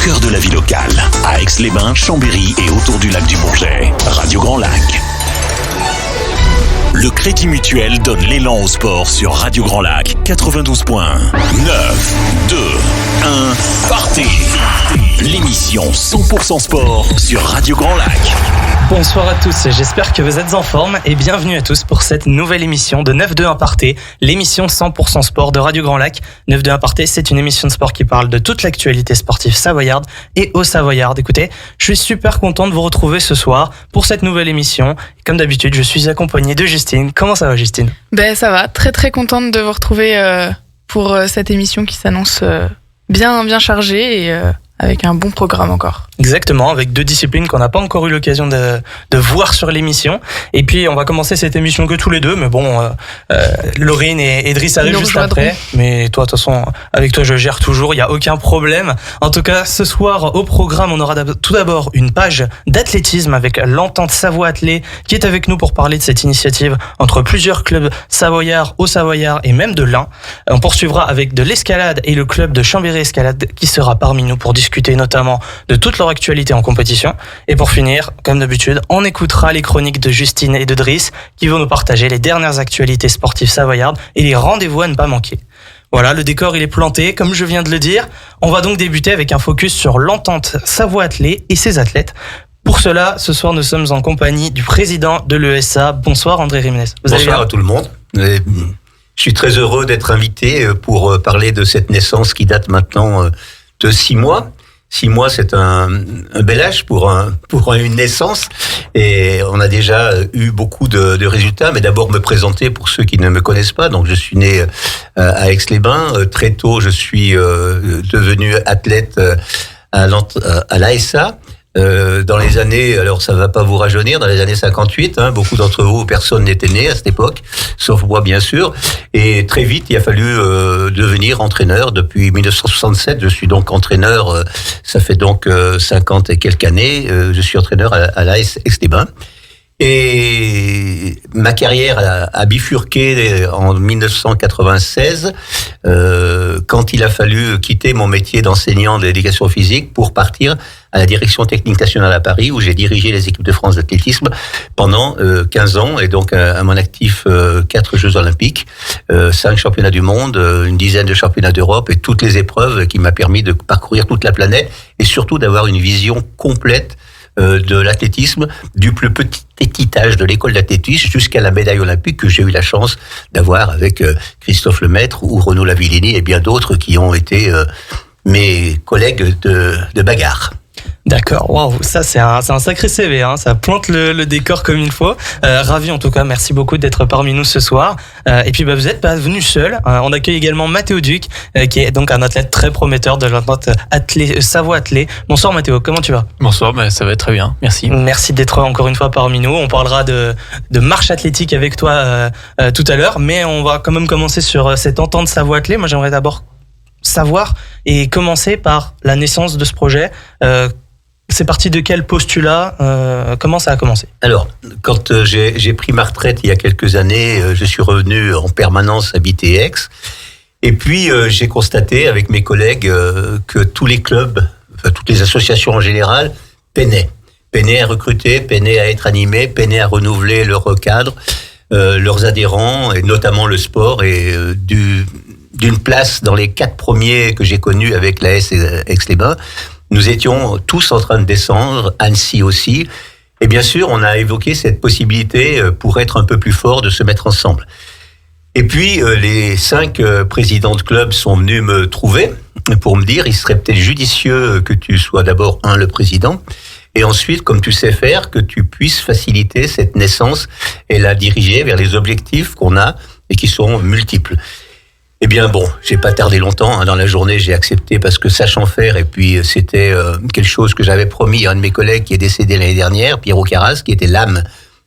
cœur de la vie locale, à Aix-les-Bains, Chambéry et autour du lac du Bourget. Radio Grand Lac. Le Crédit Mutuel donne l'élan au sport sur Radio Grand Lac 92.1. 9, 2, 1, partez. L'émission 100% sport sur Radio Grand Lac. Bonsoir à tous, j'espère que vous êtes en forme et bienvenue à tous pour cette nouvelle émission de 9-2 Aparté, l'émission 100% sport de Radio Grand Lac. 9-2 Aparté, c'est une émission de sport qui parle de toute l'actualité sportive savoyarde et au Savoyard. Écoutez, je suis super content de vous retrouver ce soir pour cette nouvelle émission. Et comme d'habitude, je suis accompagné de Justine. Comment ça va, Justine ? Ben ça va, très très contente de vous retrouver pour cette émission qui s'annonce bien chargée et avec un bon programme encore. Exactement, avec deux disciplines qu'on n'a pas encore eu l'occasion de voir sur l'émission. Et puis, on va commencer cette émission que tous les deux. Mais bon, Laurine et Idriss arrivent juste après. Mais toi, de toute façon, avec toi, je gère toujours. Il n'y a aucun problème. En tout cas, ce soir, au programme, on aura tout d'abord une page d'athlétisme avec l'Entente Savoie Athlé qui est avec nous pour parler de cette initiative entre plusieurs clubs savoyards, au Savoyard et même de l'Ain. On poursuivra avec de l'escalade et le club de Chambéry Escalade qui sera parmi nous pour discuter notamment de toute leur actualité en compétition. Et pour finir, comme d'habitude, on écoutera les chroniques de Justine et de Driss qui vont nous partager les dernières actualités sportives savoyardes et les rendez-vous à ne pas manquer. Voilà, le décor il est planté, comme je viens de le dire. On va donc débuter avec un focus sur l'Entente Savoie Athlé et ses athlètes. Pour cela, ce soir, nous sommes en compagnie du président de l'ESA. Bonsoir André Rimenez. Bonsoir à tout le monde. Je suis très heureux d'être invité pour parler de cette naissance qui date maintenant de 6 mois. 6 mois, c'est un bel âge pour une naissance, et on a déjà eu beaucoup de résultats. Mais d'abord me présenter pour ceux qui ne me connaissent pas. Donc je suis né à Aix-les-Bains. Très tôt, je suis devenu athlète à l'ASA. Dans les années, alors ça va pas vous rajeunir, dans les années 58, beaucoup d'entre vous, personne n'était né à cette époque, sauf moi bien sûr, et très vite il a fallu devenir entraîneur. Depuis 1967, je suis donc entraîneur, ça fait donc 50 et quelques années, je suis entraîneur à l'AS Aix-les-Bains. Et ma carrière a bifurqué en 1996 quand il a fallu quitter mon métier d'enseignant de l'éducation physique pour partir à la direction technique nationale à Paris, où j'ai dirigé les équipes de France d'athlétisme pendant 15 ans, et donc à mon actif 4 Jeux Olympiques, 5 championnats du monde, une dizaine de championnats d'Europe et toutes les épreuves qui m'a permis de parcourir toute la planète et surtout d'avoir une vision complète de l'athlétisme, du plus petit équitage de l'école d'athlétisme jusqu'à la médaille olympique que j'ai eu la chance d'avoir avec Christophe Lemaître ou Renaud Lavillenie et bien d'autres qui ont été mes collègues de bagarre. D'accord, waouh, ça c'est un sacré CV, ça plante le décor comme il faut. Ravi en tout cas, merci beaucoup d'être parmi nous ce soir. Et puis vous n'êtes pas venu seul, on accueille également Mathéo Duc, qui est donc un athlète très prometteur de l'Entente Savoie Athlé. Bonsoir Mathéo, comment tu vas ? Bonsoir, ça va très bien, merci. Merci d'être encore une fois parmi nous. On parlera de marche athlétique avec toi tout à l'heure, mais on va quand même commencer sur cette Entente Savoie Athlé. Moi j'aimerais d'abord savoir et commencer par la naissance de ce projet. C'est parti de quel postulat ? Comment ça a commencé ? Alors, quand j'ai pris ma retraite il y a quelques années, je suis revenu en permanence habiter Aix. Et puis, j'ai constaté avec mes collègues que tous les clubs, toutes les associations en général, peinaient à recruter, peinaient à être animés, peinaient à renouveler leur cadre, leurs adhérents, et notamment le sport, et d'une place dans les 4 premiers que j'ai connus avec l'AS Aix-les-Bains. Nous étions tous en train de descendre, Annecy aussi. Et bien sûr, on a évoqué cette possibilité, pour être un peu plus fort, de se mettre ensemble. Et puis, les 5 présidents de clubs sont venus me trouver pour me dire, il serait peut-être judicieux que tu sois d'abord le président, et ensuite, comme tu sais faire, que tu puisses faciliter cette naissance et la diriger vers les objectifs qu'on a et qui sont multiples. Eh bien bon, j'ai pas tardé longtemps, dans la journée j'ai accepté parce que sachant faire, et puis c'était quelque chose que j'avais promis à un de mes collègues qui est décédé l'année dernière, Pierrot Carras, qui était l'âme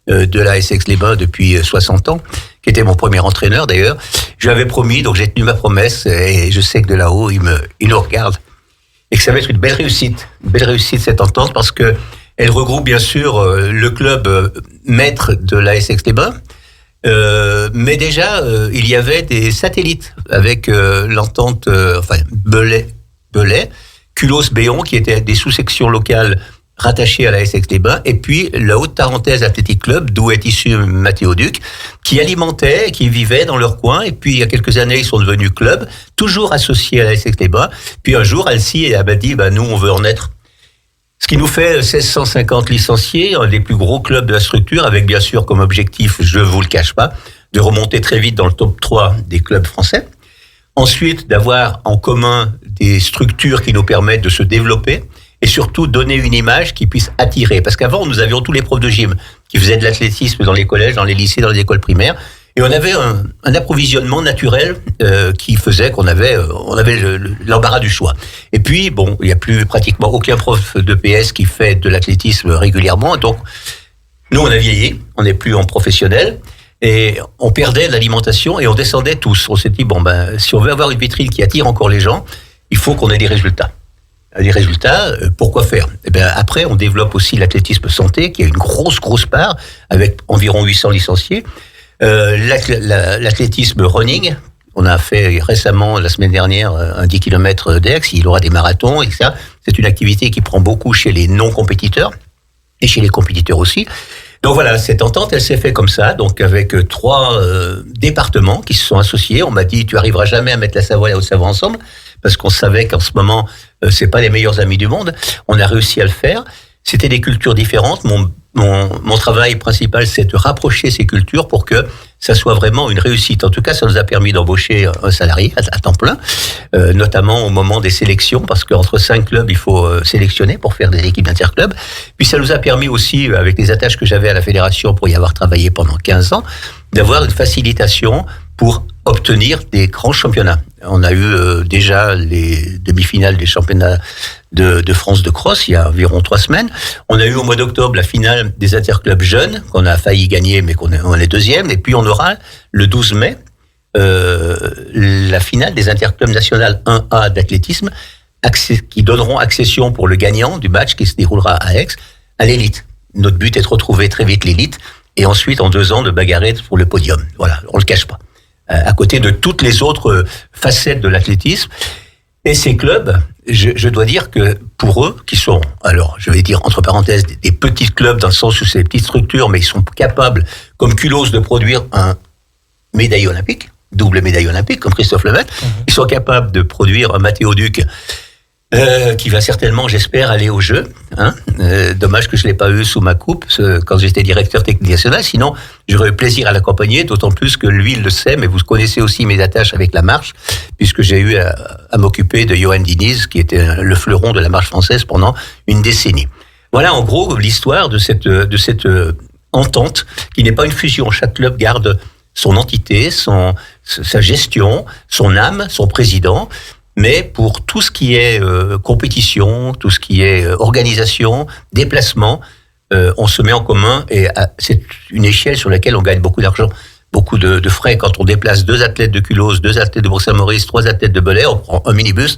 de l'AS Aix-les-Bains depuis 60 ans, qui était mon premier entraîneur d'ailleurs. Je lui avais promis, donc j'ai tenu ma promesse, et je sais que de là-haut, il nous regarde, et que ça va être une belle réussite cette entente, parce que elle regroupe bien sûr le club maître de l'AS Aix-les-Bains, mais déjà il y avait des satellites avec l'entente Belay, Culos-Béon, qui étaient des sous-sections locales rattachées à la Aix-les-Bains, et puis la Haute-Tarentaise Athletic Club, d'où est issu Mathéo Duc, qui alimentait, qui vivait dans leur coin, et puis il y a quelques années, ils sont devenus club, toujours associés à la Aix-les-Bains. Puis un jour, Alcy a dit, nous, on veut en être. Ce qui nous fait 1650 licenciés, un des plus gros clubs de la structure, avec bien sûr comme objectif, je vous le cache pas, de remonter très vite dans le top 3 des clubs français. Ensuite, d'avoir en commun des structures qui nous permettent de se développer et surtout donner une image qui puisse attirer. Parce qu'avant, nous avions tous les profs de gym qui faisaient de l'athlétisme dans les collèges, dans les lycées, dans les écoles primaires. Et on avait un approvisionnement naturel qui faisait qu'on avait l'embarras du choix. Et puis, il n'y a plus pratiquement aucun prof de PS qui fait de l'athlétisme régulièrement. Donc, nous, on a vieilli, on n'est plus en professionnel. Et on perdait de l'alimentation et on descendait tous. On s'est dit, si on veut avoir une vitrine qui attire encore les gens, il faut qu'on ait des résultats. Des résultats, pourquoi faire ? Après, on développe aussi l'athlétisme santé, qui a une grosse part, avec environ 800 licenciés. L'athlétisme running, on a fait récemment, la semaine dernière, un 10 km d'Aix, il aura des marathons, etc. C'est une activité qui prend beaucoup chez les non-compétiteurs et chez les compétiteurs aussi. Donc voilà, cette entente, elle s'est faite comme ça, donc avec 3 départements qui se sont associés. On m'a dit, tu arriveras jamais à mettre la Savoie et la Haute-Savoie ensemble, parce qu'on savait qu'en ce moment, c'est pas les meilleurs amis du monde. On a réussi à le faire. C'était des cultures différentes. Mon travail principal, c'est de rapprocher ces cultures pour que ça soit vraiment une réussite. En tout cas, ça nous a permis d'embaucher un salarié à temps plein, notamment au moment des sélections, parce qu'entre 5 clubs, il faut sélectionner pour faire des équipes d'interclubs. Puis ça nous a permis aussi, avec les attaches que j'avais à la fédération pour y avoir travaillé pendant 15 ans, d'avoir une facilitation pour obtenir des grands championnats. On a eu déjà les demi-finales des championnats de France de cross il y a environ 3 semaines. On a eu au mois d'octobre la finale des interclubs jeunes, qu'on a failli gagner, mais on est deuxième. Et puis on aura le 12 mai la finale des interclubs nationales 1A d'athlétisme, qui donneront accession pour le gagnant du match qui se déroulera à Aix, à l'élite. Notre but est de retrouver très vite l'élite, et ensuite, en 2 ans, de bagarrer pour le podium. Voilà, on le cache pas. À côté de toutes les autres facettes de l'athlétisme. Et ces clubs, je dois dire que pour eux, qui sont, alors je vais dire entre parenthèses, des petits clubs dans le sens où c'est des petites structures, mais ils sont capables, comme Culos, de produire un médaille olympique, double médaille olympique, comme Christophe Lemaitre. Ils sont capables de produire un Mathéo Duc, qui va certainement, j'espère, aller aux Jeux. Dommage que je ne l'ai pas eu sous ma coupe quand j'étais directeur technique national. Sinon, j'aurais eu plaisir à l'accompagner, d'autant plus que lui, il le sait, mais vous connaissez aussi mes attaches avec la marche, puisque j'ai eu à m'occuper de Johan Diniz, qui était le fleuron de la marche française pendant une décennie. Voilà, en gros, l'histoire de cette entente, qui n'est pas une fusion. Chaque club garde son entité, sa gestion, son âme, son président. Mais pour tout ce qui est compétition, tout ce qui est organisation, déplacement, on se met en commun et c'est une échelle sur laquelle on gagne beaucoup d'argent, beaucoup de frais. Quand on déplace 2 athlètes de Culos, 2 athlètes de Bourg-Saint-Maurice, 3 athlètes de Belair, on prend un minibus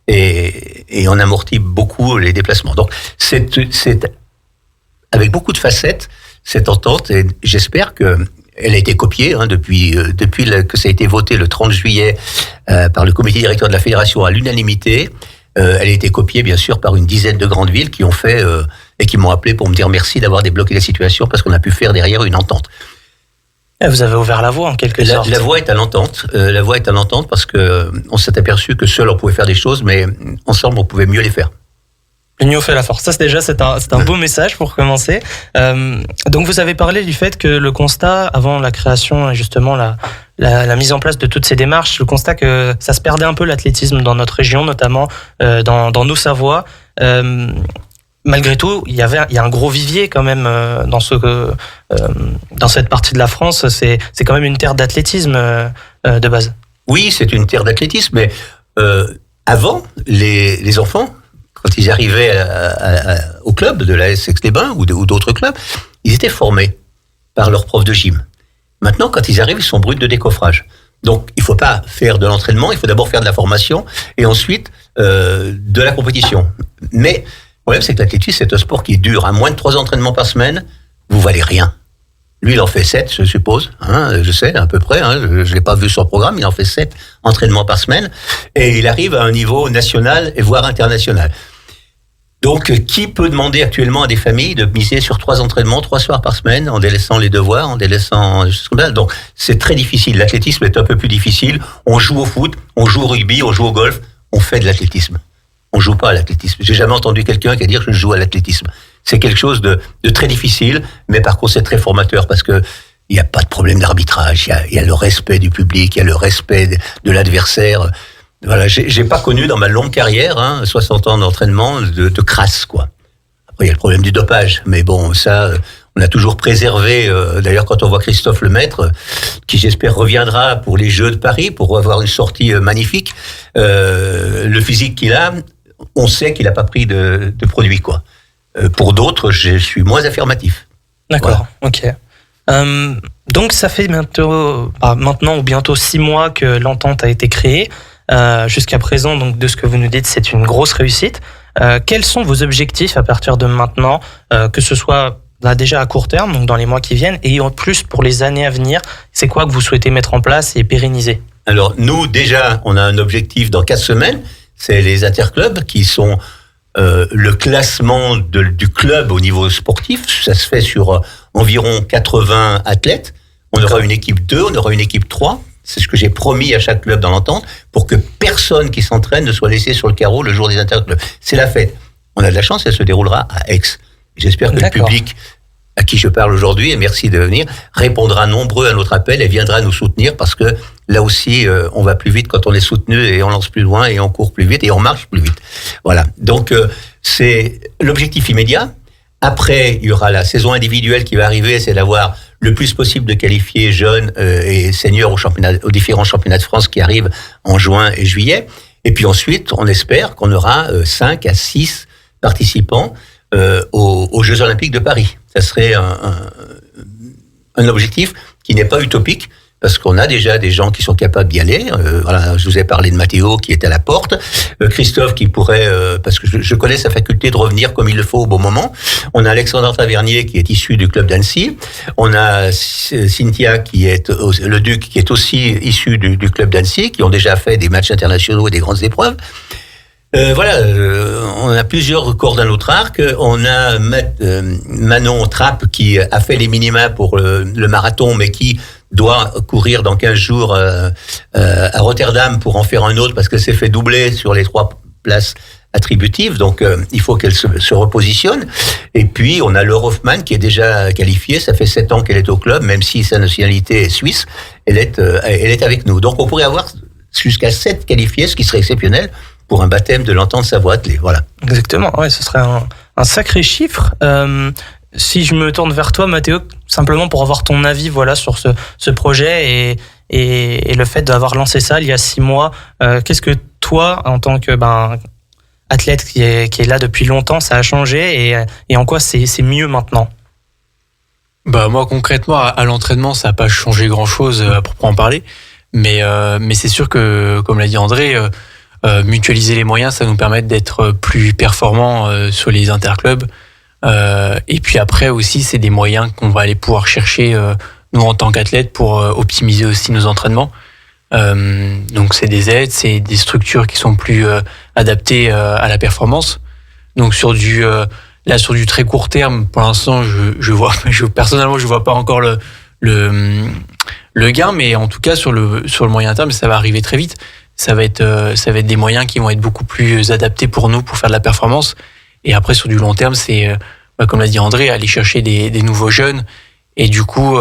et on amortit beaucoup les déplacements. Donc c'est avec beaucoup de facettes cette entente, et j'espère que elle a été copiée depuis que ça a été voté le 30 juillet par le comité directeur de la fédération à l'unanimité. Elle a été copiée bien sûr par une dizaine de grandes villes qui ont fait et qui m'ont appelé pour me dire merci d'avoir débloqué la situation, parce qu'on a pu faire derrière une entente. Vous avez ouvert la voie en quelque sorte. La voie est à l'entente. La voie est à l'entente parce que on s'est aperçu que seul on pouvait faire des choses, mais ensemble on pouvait mieux les faire. L'union fait la force. Ça, c'est un beau message pour commencer. Donc, vous avez parlé du fait que le constat, avant la création et justement la mise en place de toutes ces démarches, le constat que ça se perdait un peu l'athlétisme dans notre région, notamment dans nos Savoies. Malgré tout, il y a un gros vivier quand même dans cette partie de la France. C'est quand même une terre d'athlétisme de base. Oui, c'est une terre d'athlétisme, mais avant, les enfants, quand ils arrivaient au club de la Aix-les-Bains ou d'autres clubs, ils étaient formés par leurs profs de gym. Maintenant, quand ils arrivent, ils sont bruts de décoffrage. Donc, il ne faut pas faire de l'entraînement, il faut d'abord faire de la formation et ensuite de la compétition. Mais le problème, c'est que l'athlétisme, c'est un sport qui dure. À moins de 3 entraînements par semaine, vous valez rien. Lui, il en fait 7, je suppose. Je sais, à peu près. Je l'ai pas vu sur le programme. Il en fait 7 entraînements par semaine. Et il arrive à un niveau national et voire international. Donc, qui peut demander actuellement à des familles de miser sur 3 entraînements, 3 soirs par semaine, en délaissant les devoirs, en délaissant... Donc, c'est très difficile. L'athlétisme est un peu plus difficile. On joue au foot, on joue au rugby, on joue au golf. On fait de l'athlétisme. On joue pas à l'athlétisme. J'ai jamais entendu quelqu'un qui a dit que je joue à l'athlétisme. C'est quelque chose de très difficile, mais par contre, c'est très formateur parce que il n'y a pas de problème d'arbitrage. Il y a le respect du public, il y a le respect de l'adversaire. Voilà, j'ai pas connu dans ma longue carrière, 60 ans d'entraînement, de crasse, quoi. Après, il y a le problème du dopage, mais bon, ça, on a toujours préservé. D'ailleurs, quand on voit Christophe Lemaître, qui j'espère reviendra pour les Jeux de Paris, pour avoir une sortie magnifique, le physique qu'il a, on sait qu'il n'a pas pris de produit, quoi. Pour d'autres, je suis moins affirmatif. D'accord, voilà. Ok. Donc, ça fait maintenant ou bientôt 6 mois que l'entente a été créée. Jusqu'à présent, donc de ce que vous nous dites, c'est une grosse réussite. Quels sont vos objectifs à partir de maintenant, que ce soit là, déjà à court terme, donc dans les mois qui viennent, et en plus pour les années à venir, c'est quoi que vous souhaitez mettre en place et pérenniser? Alors nous, déjà, on a un objectif dans 4 semaines, c'est les interclubs qui sont le classement du club au niveau sportif. Ça se fait sur environ 80 athlètes. On aura une équipe 2, on aura une équipe 3. C'est ce que j'ai promis à chaque club dans l'entente, pour que personne qui s'entraîne ne soit laissé sur le carreau le jour des interclubs. C'est la fête. On a de la chance, elle se déroulera à Aix. J'espère que le public à qui je parle aujourd'hui, et merci de venir, répondra nombreux à notre appel et viendra nous soutenir, parce que là aussi, on va plus vite quand on est soutenu, et on lance plus loin, et on court plus vite, et on marche plus vite. Voilà. Donc, c'est l'objectif immédiat. Après, il y aura la saison individuelle qui va arriver, c'est d'avoir le plus possible de qualifiés jeunes et seniors aux différents championnats de France qui arrivent en juin et juillet. Et puis ensuite, on espère qu'on aura 5 à 6 participants aux Jeux Olympiques de Paris. Ça serait un objectif qui n'est pas utopique, parce qu'on a déjà des gens qui sont capables d'y aller. Voilà, je vous ai parlé de Mathéo qui est à la porte, Christophe qui pourrait, parce que je connais sa faculté de revenir comme il le faut au bon moment. On a Alexandre Tavernier qui est issu du club d'Annecy. On a Cynthia qui est le Duc qui est aussi issu du club d'Annecy, qui ont déjà fait des matchs internationaux et des grandes épreuves. Voilà, on a plusieurs cordes à notre arc. On a Manon Trapp qui a fait les minima pour le marathon, mais qui doit courir dans 15 jours à Rotterdam pour en faire un autre, parce qu'elle s'est fait doubler sur les 3 places attributives. Donc, il faut qu'elle se repositionne. Et puis, on a Laure Hoffmann qui est déjà qualifiée. Ça fait 7 ans qu'elle est au club, même si sa nationalité est suisse. Elle est avec nous. Donc, on pourrait avoir jusqu'à 7 qualifiés, ce qui serait exceptionnel pour un baptême de l'entente Savoie-Attelé. Voilà. Exactement, ouais, ce serait un sacré chiffre. Si je me tourne vers toi, Mathéo, simplement pour avoir ton avis, voilà, sur ce projet et le fait d'avoir lancé ça il y a 6 mois, qu'est-ce que toi, en tant que athlète qui est là depuis longtemps, ça a changé et en quoi c'est mieux maintenant? Moi, concrètement, à l'entraînement, ça n'a pas changé grand-chose à proprement parler, mais c'est sûr que, comme l'a dit André, mutualiser les moyens, ça nous permet d'être plus performants sur les interclubs. Et puis après aussi, c'est des moyens qu'on va aller pouvoir chercher nous en tant qu'athlètes pour optimiser aussi nos entraînements. Donc c'est des aides, c'est des structures qui sont plus adaptées à la performance. Donc sur du très court terme, pour l'instant, personnellement, je vois pas encore le gain, mais en tout cas sur le moyen terme, ça va arriver très vite. Ça va être des moyens qui vont être beaucoup plus adaptés pour nous pour faire de la performance. Et après, sur du long terme, c'est, comme l'a dit André, aller chercher des nouveaux jeunes et du coup,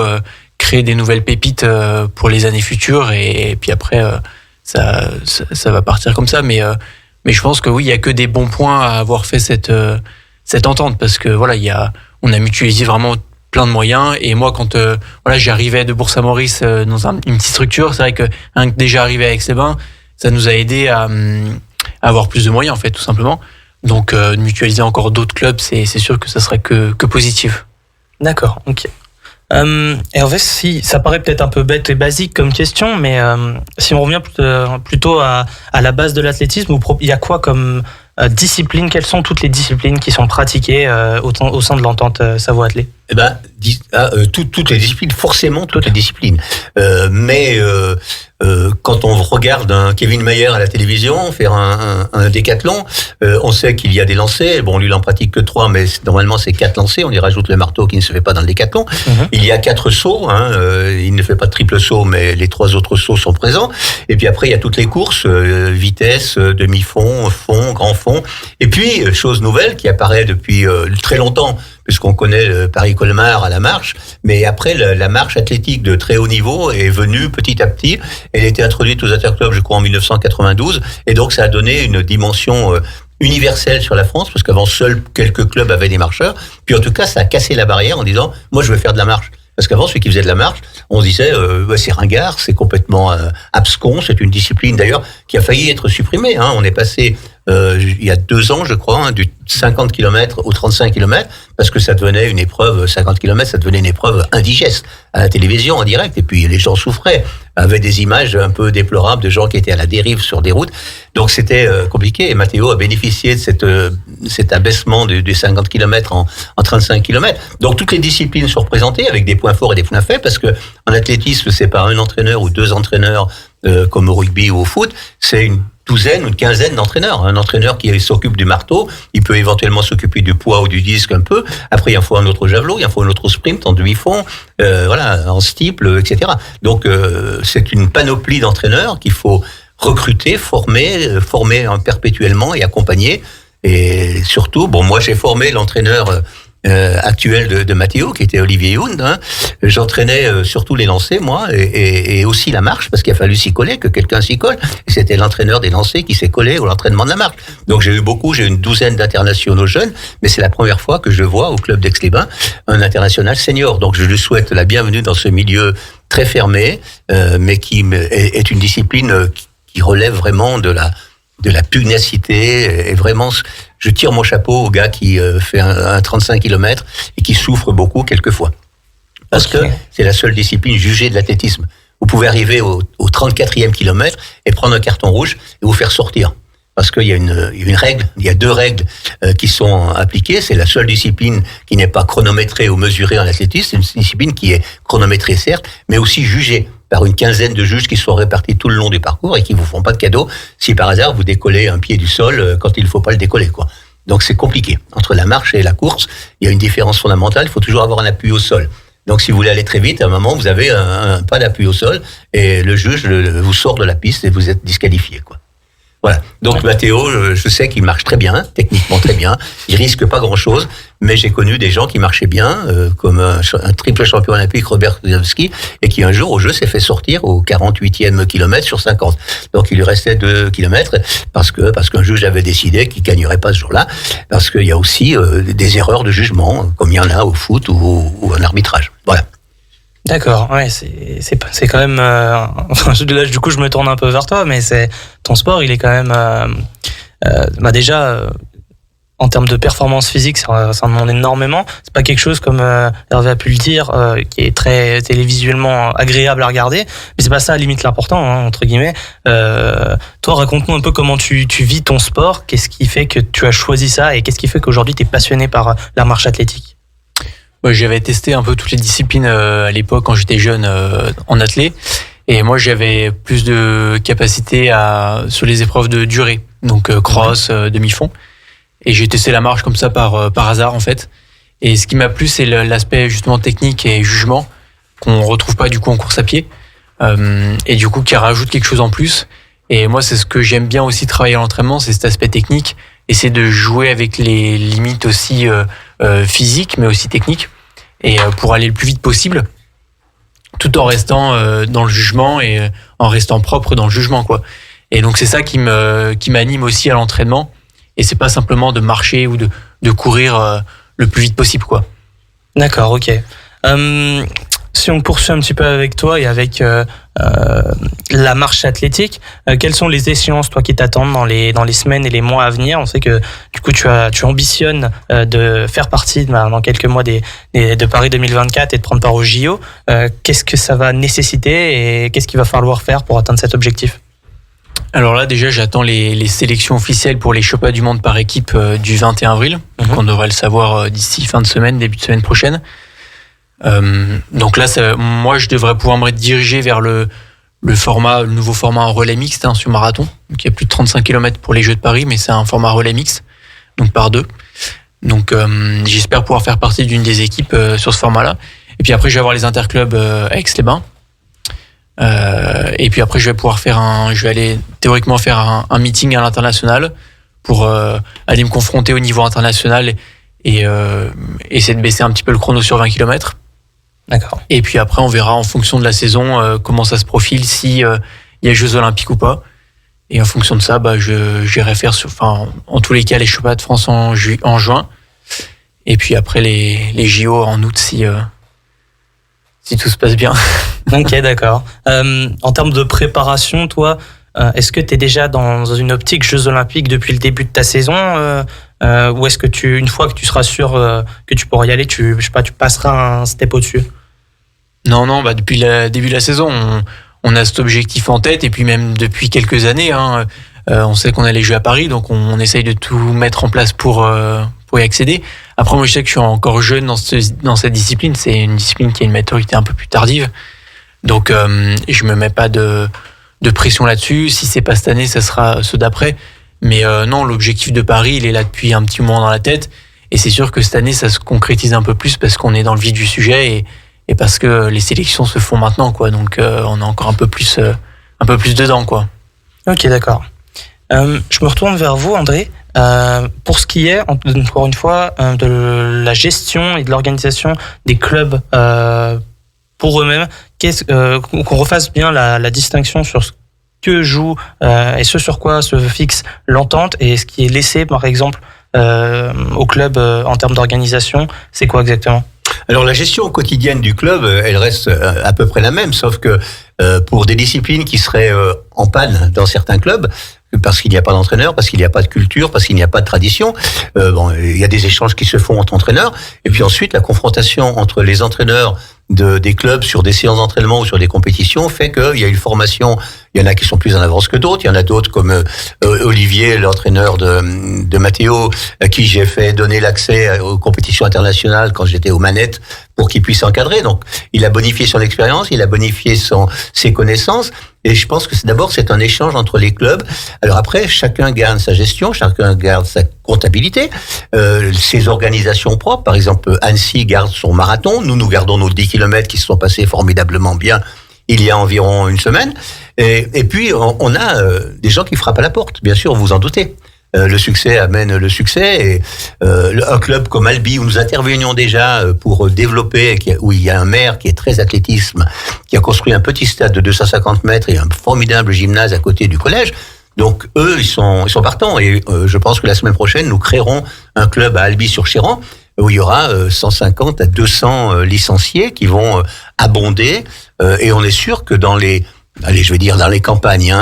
créer des nouvelles pépites pour les années futures. Et puis après, ça va partir comme ça. Mais je pense que oui, il y a que des bons points à avoir fait cette entente, parce que voilà, on a mutualisé vraiment plein de moyens. Et moi, quand j'arrivais de Bourg-Saint-Maurice dans une petite structure, c'est vrai que déjà arrivé à Aix-les-Bains, ça nous a aidé à avoir plus de moyens, en fait, tout simplement. Donc, de mutualiser encore d'autres clubs, c'est sûr que ça serait que positif. D'accord, ok. Et en fait, si ça paraît peut-être un peu bête et basique comme question, mais si on revient plutôt à la base de l'athlétisme, il y a quoi comme discipline? Quelles sont toutes les disciplines qui sont pratiquées au sein de l'entente Savoie-Attelé? toutes les disciplines, forcément toutes les disciplines. Mais quand on regarde un Kevin Mayer à la télévision faire un décathlon, on sait qu'il y a des lancers. Bon, lui, il en pratique que 3, mais normalement c'est 4 lancers. On y rajoute le marteau qui ne se fait pas dans le décathlon. Il y a 4 sauts. Il ne fait pas de triple saut, mais les 3 autres sauts sont présents. Et puis après, il y a toutes les courses, vitesse, demi-fond, fond, grand fond. Et puis, chose nouvelle qui apparaît depuis très longtemps, puisqu'on connaît le Paris-Colmar à la marche, mais après la marche athlétique de très haut niveau est venue petit à petit. Elle a été introduite aux interclubs, je crois, en 1992, et donc ça a donné une dimension universelle sur la France, parce qu'avant seuls quelques clubs avaient des marcheurs. Puis en tout cas, ça a cassé la barrière en disant « moi je veux faire de la marche ». Parce qu'avant, celui qui faisait de la marche, on se disait c'est ringard, c'est complètement abscon, c'est une discipline d'ailleurs qui a failli être supprimée. On est passé il y a 2 ans, je crois, du 50 km au 35 km, parce que ça devenait une épreuve, 50 km, ça devenait une épreuve indigeste à la télévision, en direct, et puis les gens souffraient, avaient des images un peu déplorables de gens qui étaient à la dérive sur des routes, donc c'était compliqué, et Matteo a bénéficié de cet abaissement des 50 km en 35 km. Donc toutes les disciplines sont représentées, avec des points forts et des points faibles, parce que en athlétisme, c'est pas un entraîneur ou 2 entraîneurs, comme au rugby ou au foot, c'est une douzaine ou une quinzaine d'entraîneurs. Un entraîneur qui s'occupe du marteau, il peut éventuellement s'occuper du poids ou du disque un peu. Après, il en faut un autre au javelot, il en faut un autre au sprint, en demi-fond, en steeple, etc. Donc, c'est une panoplie d'entraîneurs qu'il faut recruter, former perpétuellement et accompagner. Et surtout, moi, j'ai formé l'entraîneur actuel de Matteo, qui était Olivier Hund. J'entraînais surtout les lancers, moi, et aussi la marche, parce qu'il a fallu s'y coller, que quelqu'un s'y colle. Et c'était l'entraîneur des lancers qui s'est collé à l'entraînement de la marche. Donc j'ai une douzaine d'internationaux jeunes, mais c'est la première fois que je vois au club d'Aix-les-Bains un international senior. Donc je lui souhaite la bienvenue dans ce milieu très fermé, mais qui est une discipline qui relève vraiment de la pugnacité, et vraiment, je tire mon chapeau au gars qui fait un 35 km et qui souffre beaucoup quelquefois. Parce que c'est la seule discipline jugée de l'athlétisme. Vous pouvez arriver au 34e kilomètre et prendre un carton rouge et vous faire sortir. Parce qu'il y a une règle, il y a 2 règles qui sont appliquées. C'est la seule discipline qui n'est pas chronométrée ou mesurée en athlétisme. C'est une discipline qui est chronométrée, certes, mais aussi jugée par une quinzaine de juges qui sont répartis tout le long du parcours et qui vous font pas de cadeau si par hasard vous décollez un pied du sol quand il faut pas le décoller, quoi. Donc c'est compliqué. Entre la marche et la course, il y a une différence fondamentale. Il faut toujours avoir un appui au sol. Donc si vous voulez aller très vite, à un moment vous avez un pas d'appui au sol et le juge vous sort de la piste et vous êtes disqualifié, quoi. Voilà. Donc Matteo, je sais qu'il marche très bien, techniquement très bien. Il risque pas grand-chose, mais j'ai connu des gens qui marchaient bien, comme un triple champion olympique, Robert Kwiatkowski, et qui un jour au jeu s'est fait sortir au 48e kilomètre sur 50. Donc il lui restait 2 kilomètres parce qu'un juge avait décidé qu'il gagnerait pas ce jour-là, parce qu'il y a aussi des erreurs de jugement, comme il y en a au foot ou en arbitrage. Voilà. D'accord, ouais, c'est quand même. Là, du coup, je me tourne un peu vers toi, mais ton sport, il est quand même. Déjà, en termes de performance physique, ça demande énormément. C'est pas quelque chose, comme Hervé a pu le dire, qui est très télévisuellement agréable à regarder, mais c'est pas ça à la limite l'important, entre guillemets. Toi, raconte-nous un peu comment tu vis ton sport. Qu'est-ce qui fait que tu as choisi ça et qu'est-ce qui fait qu'aujourd'hui tu es passionné par la marche athlétique? Ouais, j'avais testé un peu toutes les disciplines à l'époque quand j'étais jeune en athlé, et moi j'avais plus de capacité sur les épreuves de durée, donc cross, demi-fond, et j'ai testé la marche comme ça par hasard en fait. Et ce qui m'a plu, c'est l'aspect justement technique et jugement qu'on retrouve pas du coup en course à pied, et du coup qui rajoute quelque chose en plus. Et moi c'est ce que j'aime bien aussi travailler à l'entraînement, c'est cet aspect technique, essayer de jouer avec les limites aussi physiques mais aussi techniques, et pour aller le plus vite possible tout en restant dans le jugement et en restant propre dans le jugement, quoi. Et donc c'est ça qui m'anime aussi à l'entraînement, et c'est pas simplement de marcher ou de courir le plus vite possible, quoi. D'accord, ok. Si on poursuit un petit peu avec toi et avec la marche athlétique, quelles sont les échéances, toi, qui t'attendent dans les semaines et les mois à venir? On sait que du coup tu ambitionnes de faire partie dans quelques mois de Paris 2024 et de prendre part au JO. Qu'est-ce que ça va nécessiter et qu'est-ce qu'il va falloir faire pour atteindre cet objectif? Alors là, déjà, j'attends les sélections officielles pour les championnats du monde par équipe du 21 avril. Donc on devrait le savoir d'ici fin de semaine, début de semaine prochaine. Donc là, moi, je devrais pouvoir me diriger vers le nouveau format en relais mixte sur marathon. Donc il y a plus de 35 km pour les Jeux de Paris, mais c'est un format relais mixte, donc par 2. Donc j'espère pouvoir faire partie d'une des équipes sur ce format-là. Et puis après, je vais avoir les interclubs à Aix-les-Bains. Et puis après, je vais aller théoriquement faire un meeting à l'international pour aller me confronter au niveau international et essayer de baisser un petit peu le chrono sur 20 km. D'accord. Et puis après, on verra en fonction de la saison comment ça se profile, si il y a Jeux Olympiques ou pas. Et en fonction de ça, j'irai faire, en tous les cas, les Championnats de France en juin. Et puis après, les JO en août, si tout se passe bien. Ok, d'accord. En termes de préparation, toi, est-ce que tu es déjà dans une optique Jeux Olympiques depuis le début de ta saison ou est-ce que une fois que tu seras sûr que tu pourras y aller, tu passeras un step au-dessus? Non, depuis le début de la saison, on a cet objectif en tête, et puis même depuis quelques années, on sait qu'on a les Jeux à Paris, donc on essaye de tout mettre en place pour y accéder. Après, moi, je sais que je suis encore jeune dans cette discipline. C'est une discipline qui a une maturité un peu plus tardive, donc je me mets pas de pression là-dessus. Si c'est pas cette année, ça sera ceux d'après. Mais non, l'objectif de Paris, il est là depuis un petit moment dans la tête, et c'est sûr que cette année, ça se concrétise un peu plus parce qu'on est dans le vif du sujet et parce que les sélections se font maintenant, quoi. Donc on est encore un peu plus dedans, quoi. Ok, d'accord. Je me retourne vers vous, André. Pour ce qui est, encore une fois, de la gestion et de l'organisation des clubs pour eux-mêmes, qu'on refasse bien la distinction sur ce que joue et ce sur quoi se fixe l'entente et ce qui est laissé, par exemple, au club en termes d'organisation, c'est quoi exactement ? Alors la gestion quotidienne du club, elle reste à peu près la même, sauf que pour des disciplines qui seraient en panne dans certains clubs, parce qu'il n'y a pas d'entraîneur, parce qu'il n'y a pas de culture, parce qu'il n'y a pas de tradition, il y a des échanges qui se font entre entraîneurs, et puis ensuite la confrontation entre les entraîneurs des clubs sur des séances d'entraînement ou sur des compétitions fait qu'il y a une formation. Il y en a qui sont plus en avance que d'autres. Il y en a d'autres comme Olivier, l'entraîneur de Matteo, à qui j'ai fait donner l'accès aux compétitions internationales quand j'étais aux manettes pour qu'il puisse encadrer. Donc, il a bonifié son expérience, il a bonifié ses connaissances. Et je pense que c'est un échange entre les clubs. Alors après, chacun garde sa gestion, chacun garde sa comptabilité, ses organisations propres. Par exemple, Annecy garde son marathon. Nous gardons nos 10 km qui se sont passés formidablement bien il y a environ une semaine. Et puis, on a des gens qui frappent à la porte, bien sûr, vous en doutez. Le succès amène le succès. Et un club comme Albi, où nous intervenions déjà pour développer, où il y a un maire qui est très athlétisme, qui a construit un petit stade de 250 mètres et un formidable gymnase à côté du collège. Donc eux, ils sont partants. Et je pense que la semaine prochaine, nous créerons un club à Albi-sur-Chéran, où il y aura 150 à 200 licenciés qui vont abonder. Et on est sûr que dans les campagnes,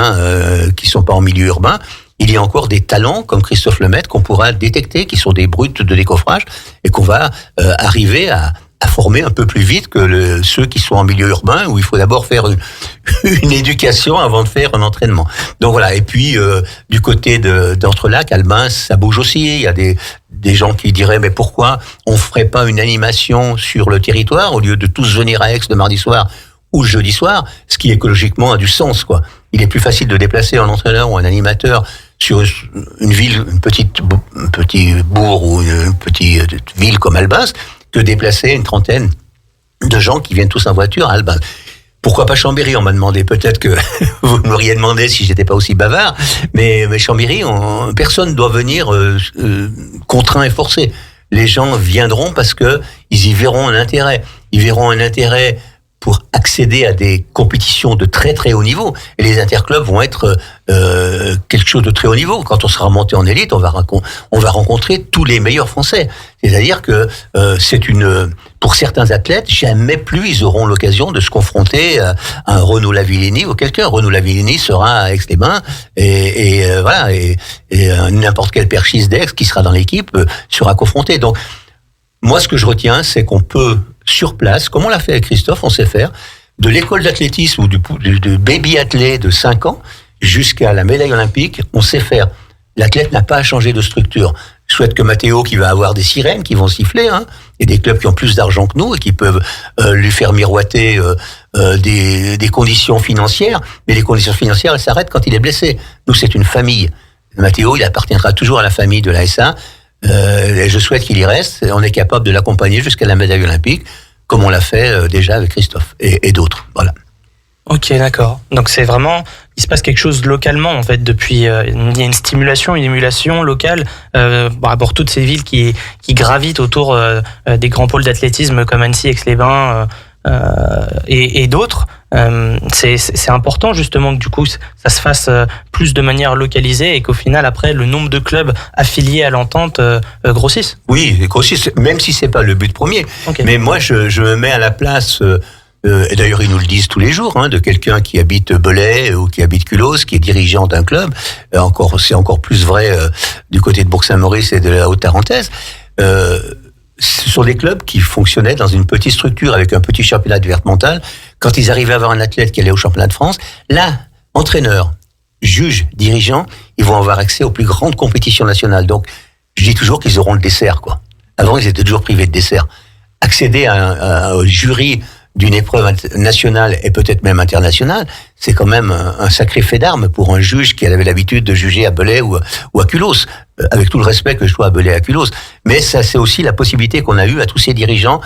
qui sont pas en milieu urbain, il y a encore des talents comme Christophe Lemaitre qu'on pourra détecter, qui sont des brutes de décoffrage, et qu'on va arriver à former un peu plus vite que ceux qui sont en milieu urbain, où il faut d'abord faire une éducation avant de faire un entraînement. Donc voilà. Et puis du côté d'Entrelacs, Albin, ça bouge aussi. Il y a des gens qui diraient mais pourquoi on ferait pas une animation sur le territoire au lieu de tous venir à Aix le mardi soir ou le jeudi soir, ce qui écologiquement a du sens, quoi. Il est plus facile de déplacer un entraîneur ou un animateur sur une ville, un petit bourg ou une petite ville comme Albin, que déplacer une trentaine de gens qui viennent tous en voiture à Albin. Pourquoi pas Chambéry, on m'a demandé. Peut-être que vous m'auriez demandé si j'étais pas aussi bavard, mais Chambéry, personne doit venir contraint et forcé. Les gens viendront parce que ils y verront un intérêt. Ils verront un intérêt pour accéder à des compétitions de très très haut niveau. Et les interclubs vont être quelque chose de très haut niveau. Quand on sera monté en élite, on va rencontrer tous les meilleurs Français. C'est-à-dire que pour certains athlètes, jamais plus ils auront l'occasion de se confronter à un Renaud Lavillenie ou quelqu'un. Renaud Lavillenie sera à Aix-les-Bains et voilà, et n'importe quel perchiste d'Aix qui sera dans l'équipe sera confronté. Donc moi, ce que je retiens, c'est qu'on peut sur place, comme on l'a fait avec Christophe, on sait faire, de l'école d'athlétisme ou du baby athlète de 5 ans jusqu'à la médaille olympique, on sait faire. L'athlète n'a pas à changer de structure. Je souhaite que Matteo, qui va avoir des sirènes qui vont siffler, et des clubs qui ont plus d'argent que nous et qui peuvent lui faire miroiter des conditions financières. Mais les conditions financières, elles s'arrêtent quand il est blessé. Nous, c'est une famille. Matteo, il appartiendra toujours à la famille de l'ASA. Et je souhaite qu'il y reste. On est capable de l'accompagner jusqu'à la médaille olympique, comme on l'a fait déjà avec Christophe et d'autres. Voilà. Ok, d'accord. Donc c'est vraiment, il se passe quelque chose localement en fait depuis. Il y a une stimulation, une émulation locale pour toutes ces villes qui gravitent autour des grands pôles d'athlétisme comme Annecy, Aix-les-Bains et d'autres. C'est important justement que du coup ça se fasse plus de manière localisée et qu'au final après le nombre de clubs affiliés à l'entente grossisse. Oui, grossisse, même si c'est pas le but premier. Okay. Mais moi je me mets à la place. Et d'ailleurs, ils nous le disent tous les jours, de quelqu'un qui habite Belay ou qui habite Culose, qui est dirigeant d'un club. C'est encore plus vrai du côté de Bourg-Saint-Maurice et de la Haute-Tarentaise. Ce sont des clubs qui fonctionnaient dans une petite structure avec un petit championnat départemental. Quand ils arrivaient à avoir un athlète qui allait au championnat de France, là, entraîneurs, juges, dirigeants, ils vont avoir accès aux plus grandes compétitions nationales. Donc, je dis toujours qu'ils auront le dessert, quoi. Avant, ils étaient toujours privés de dessert. Accéder au jury d'une épreuve nationale et peut-être même internationale, c'est quand même un sacré fait d'armes pour un juge qui avait l'habitude de juger à Belay ou à Culose, avec tout le respect que je dois à Belay et à Culose. Mais ça, c'est aussi la possibilité qu'on a eue à tous ces dirigeants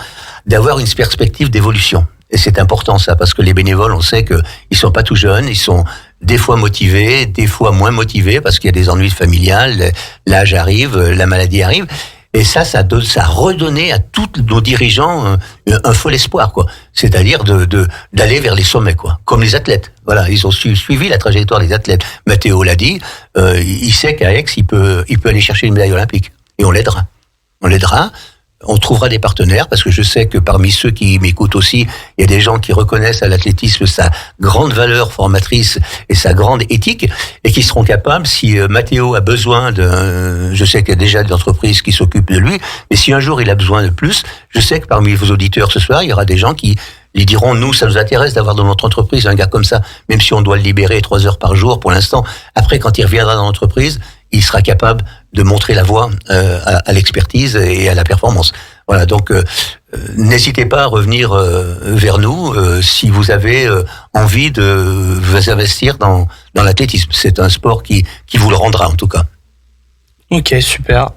d'avoir une perspective d'évolution. Et c'est important ça, parce que les bénévoles, on sait qu'ils sont pas tout jeunes, ils sont des fois motivés, des fois moins motivés, parce qu'il y a des ennuis familiales, l'âge arrive, la maladie arrive. Et ça a redonné à tous nos dirigeants un fol espoir, quoi. C'est-à-dire d'aller vers les sommets, quoi. Comme les athlètes. Voilà, ils ont suivi la trajectoire des athlètes. Matteo l'a dit, il sait qu'à Aix, il peut aller chercher une médaille olympique. Et on l'aidera. On trouvera des partenaires, parce que je sais que parmi ceux qui m'écoutent aussi, il y a des gens qui reconnaissent à l'athlétisme sa grande valeur formatrice et sa grande éthique, et qui seront capables, si Matteo a besoin je sais qu'il y a déjà des entreprises qui s'occupent de lui, mais si un jour il a besoin de plus, je sais que parmi vos auditeurs ce soir, il y aura des gens qui lui diront, nous, ça nous intéresse d'avoir dans notre entreprise un gars comme ça, même si on doit le libérer 3 heures par jour pour l'instant. Après, quand il reviendra dans l'entreprise, il sera capable de montrer la voie à l'expertise et à la performance. Voilà, donc n'hésitez pas à revenir vers nous si vous avez envie de vous investir dans l'athlétisme. C'est un sport qui vous le rendra en tout cas. Ok, super.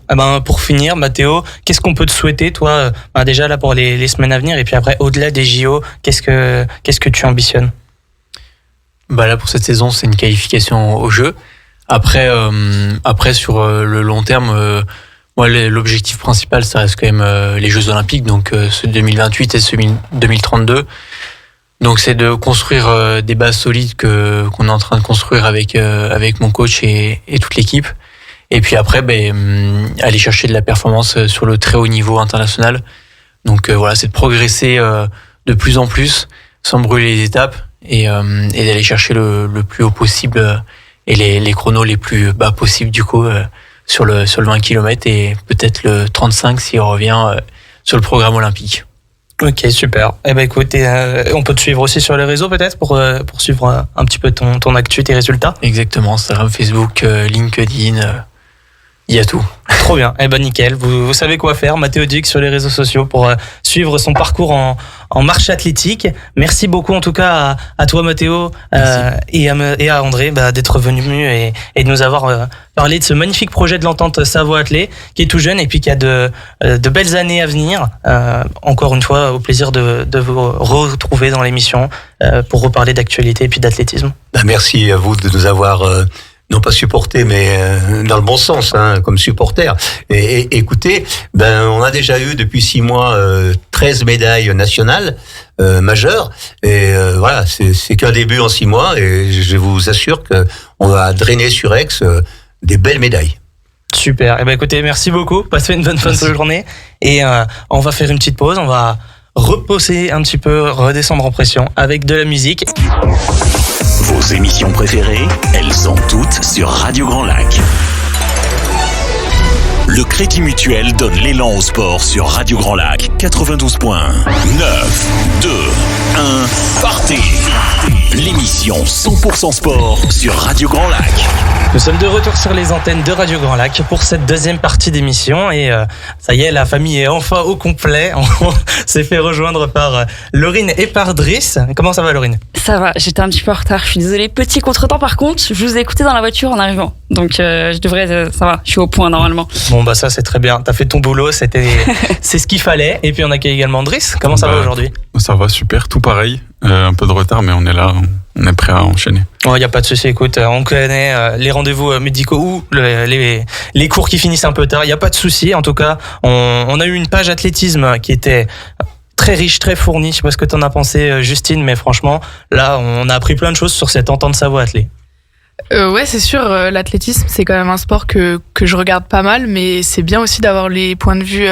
Pour finir, Matteo, qu'est-ce qu'on peut te souhaiter, toi, déjà là pour les semaines à venir, et puis après, au-delà des JO, qu'est-ce que tu ambitionnes? Là, pour cette saison, c'est une qualification au jeu. Après, sur le long terme, moi, l'objectif principal, ça reste quand même les Jeux Olympiques, donc ceux 2028 et ceux 2032. Donc, c'est de construire des bases solides qu'on est en train de construire avec mon coach et toute l'équipe. Et puis après, aller chercher de la performance sur le très haut niveau international. Donc voilà, c'est de progresser de plus en plus, sans brûler les étapes, et d'aller chercher le plus haut possible et les chronos les plus bas possibles du coup sur le 20 km et peut-être le 35 s'il revient sur le programme olympique. Ok, super. Écoute, on peut te suivre aussi sur les réseaux peut-être pour suivre un petit peu ton actu, tes résultats. Exactement, Instagram, Facebook, LinkedIn. Il y a tout. Trop bien. Nickel. Vous savez quoi faire. Matteo Duc sur les réseaux sociaux pour suivre son parcours en marche athlétique. Merci beaucoup en tout cas à toi Matteo et à André d'être venu et de nous avoir parlé de ce magnifique projet de l'entente Savoie Athlé qui est tout jeune et puis qui a de belles années à venir. Encore une fois, au plaisir de vous retrouver dans l'émission pour reparler d'actualité et puis d'athlétisme. Merci à vous de nous avoir non pas supporter, mais dans le bon sens, comme supporter. Et écoutez, on a déjà eu depuis 6 mois 13 médailles nationales majeures. Et voilà, c'est qu'un début en 6 mois. Et je vous assure que on va drainer sur Aix des belles médailles. Super. Écoutez, merci beaucoup. Passez une bonne fin de journée. Et on va faire une petite pause. On va reposer un petit peu, redescendre en pression avec de la musique. Vos émissions préférées, elles sont toutes sur Radio Grand Lac. Le Crédit Mutuel donne l'élan au sport sur Radio Grand Lac 92.9, 2, 1, partez! l'émission 100% sport sur Radio Grand Lac. Nous sommes de retour sur les antennes de Radio Grand Lac pour cette deuxième partie d'émission et ça y est, la famille est enfin au complet. On s'est fait rejoindre par Laurine et par Driss. Comment ça va, Laurine ? Ça va, j'étais un petit peu en retard, je suis désolée. Petit contretemps par contre, je vous ai écouté dans la voiture en arrivant. Donc je devrais, ça va, je suis au point normalement. Bon bah ça c'est très bien, t'as fait ton boulot, c'est ce qu'il fallait. Et puis on accueille également Driss. Comment ça va aujourd'hui ? Ça va super, tout pareil. Un peu de retard mais on est là, on est prêt à enchaîner. Il n'y a pas de souci, écoute, on connaît les rendez-vous médicaux ou les cours qui finissent un peu tard, il n'y a pas de souci. En tout cas, on a eu une page athlétisme qui était très riche, très fournie. Je sais pas ce que t'en as pensé, Justine, mais franchement, là, on a appris plein de choses sur cet Entente Savoie athlé. Ouais, c'est sûr, l'athlétisme, c'est quand même un sport que je regarde pas mal, mais c'est bien aussi d'avoir les points de vue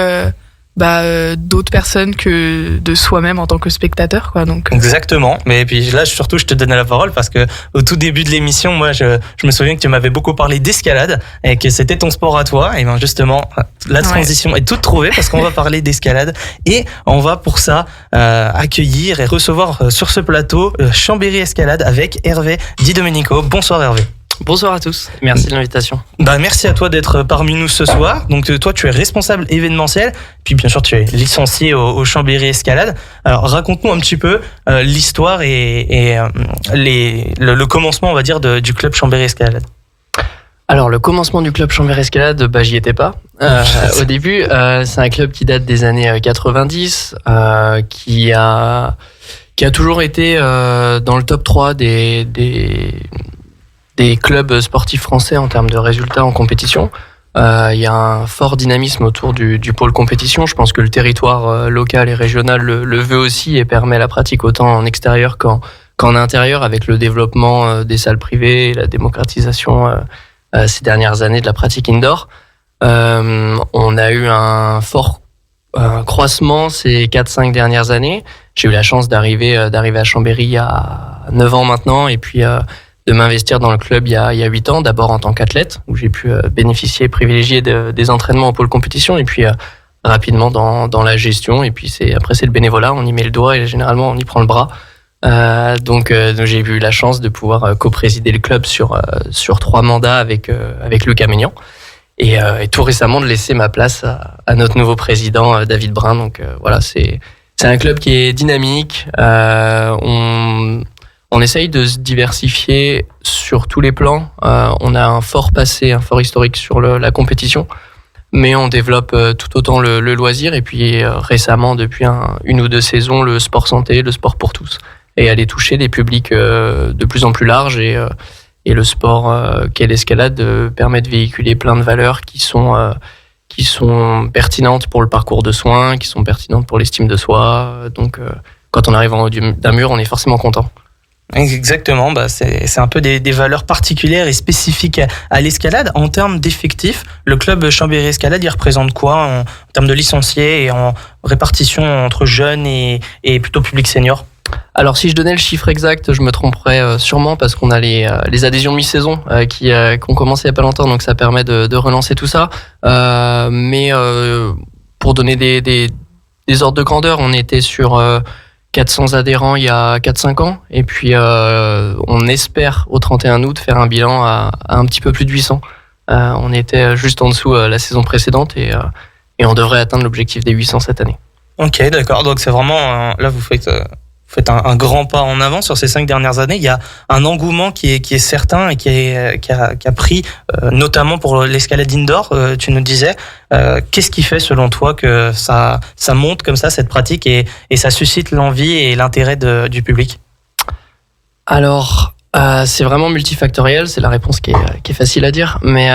d'autres personnes que de soi-même en tant que spectateur, quoi. Donc Exactement. Mais puis là, surtout, je te donnais la parole parce que au tout début de l'émission, moi, je me souviens que tu m'avais beaucoup parlé d'escalade et que c'était ton sport à toi. Et bien justement, la transition est toute trouvée parce qu'on va parler d'escalade et on va pour ça accueillir et recevoir sur ce plateau Chambéry Escalade avec Hervé Di Domenico. Bonsoir Hervé. Bonsoir à tous, merci de l'invitation. Merci à toi d'être parmi nous ce soir. Donc toi tu es responsable événementiel, puis bien sûr tu es licencié au Chambéry Escalade. Alors raconte-nous un petit peu l'histoire et le commencement, on va dire, du club Chambéry Escalade. Alors le commencement du club Chambéry Escalade, j'y étais pas au début. C'est un club qui date des années 90, qui a toujours été dans le top 3 des clubs sportifs français en termes de résultats en compétition. Il y a un fort dynamisme autour du pôle compétition. Je pense que le territoire local et régional le veut aussi et permet la pratique autant en extérieur qu'en intérieur, avec le développement des salles privées et la démocratisation ces dernières années de la pratique indoor. On a eu un fort croissement ces 4-5 dernières années. J'ai eu la chance d'arriver à Chambéry il y a 9 ans maintenant, et puis de m'investir dans le club il y a 8 ans, d'abord en tant qu'athlète, où j'ai pu bénéficier et privilégier des entraînements au pôle compétition, et puis rapidement dans la gestion, et puis après c'est le bénévolat, on y met le doigt et généralement on y prend le bras. Donc j'ai eu la chance de pouvoir co-présider le club sur 3 mandats avec Lucas Maignan, et tout récemment de laisser ma place à notre nouveau président David Brun. Donc voilà, c'est un club qui est dynamique. On essaye de se diversifier sur tous les plans. On a un fort passé, un fort historique sur la compétition, mais on développe tout autant le loisir, et puis récemment, depuis une ou 2 saisons, le sport santé, le sport pour tous, et aller toucher des publics de plus en plus larges. Et le sport qu'est l'escalade permet de véhiculer plein de valeurs qui sont pertinentes pour le parcours de soins, qui sont pertinentes pour l'estime de soi. Donc quand on arrive en haut d'un mur, on est forcément content. Exactement, c'est un peu des valeurs particulières et spécifiques à l'escalade. En termes d'effectifs, le club Chambéry Escalade, il représente quoi en termes de licenciés et en répartition entre jeunes et plutôt public senior ? Alors si je donnais le chiffre exact, je me tromperais sûrement, parce qu'on a les adhésions mi-saison qui ont commencé il y a pas longtemps, donc ça permet de relancer tout ça. Mais pour donner des ordres de grandeur, on était sur 400 adhérents il y a 4-5 ans, et puis on espère au 31 août faire un bilan à un petit peu plus de 800. On était juste en dessous la saison précédente, et on devrait atteindre l'objectif des 800 cette année. Ok, d'accord, donc c'est vraiment, là vous faites un grand pas en avant sur ces 5 dernières années. Il y a un engouement qui est certain et qui a pris, notamment pour l'escalade indoor, tu nous disais. Qu'est-ce qui fait selon toi que ça monte comme ça, cette pratique, et ça suscite l'envie et l'intérêt du public ? Alors, c'est vraiment multifactoriel, c'est la réponse qui est facile à dire, mais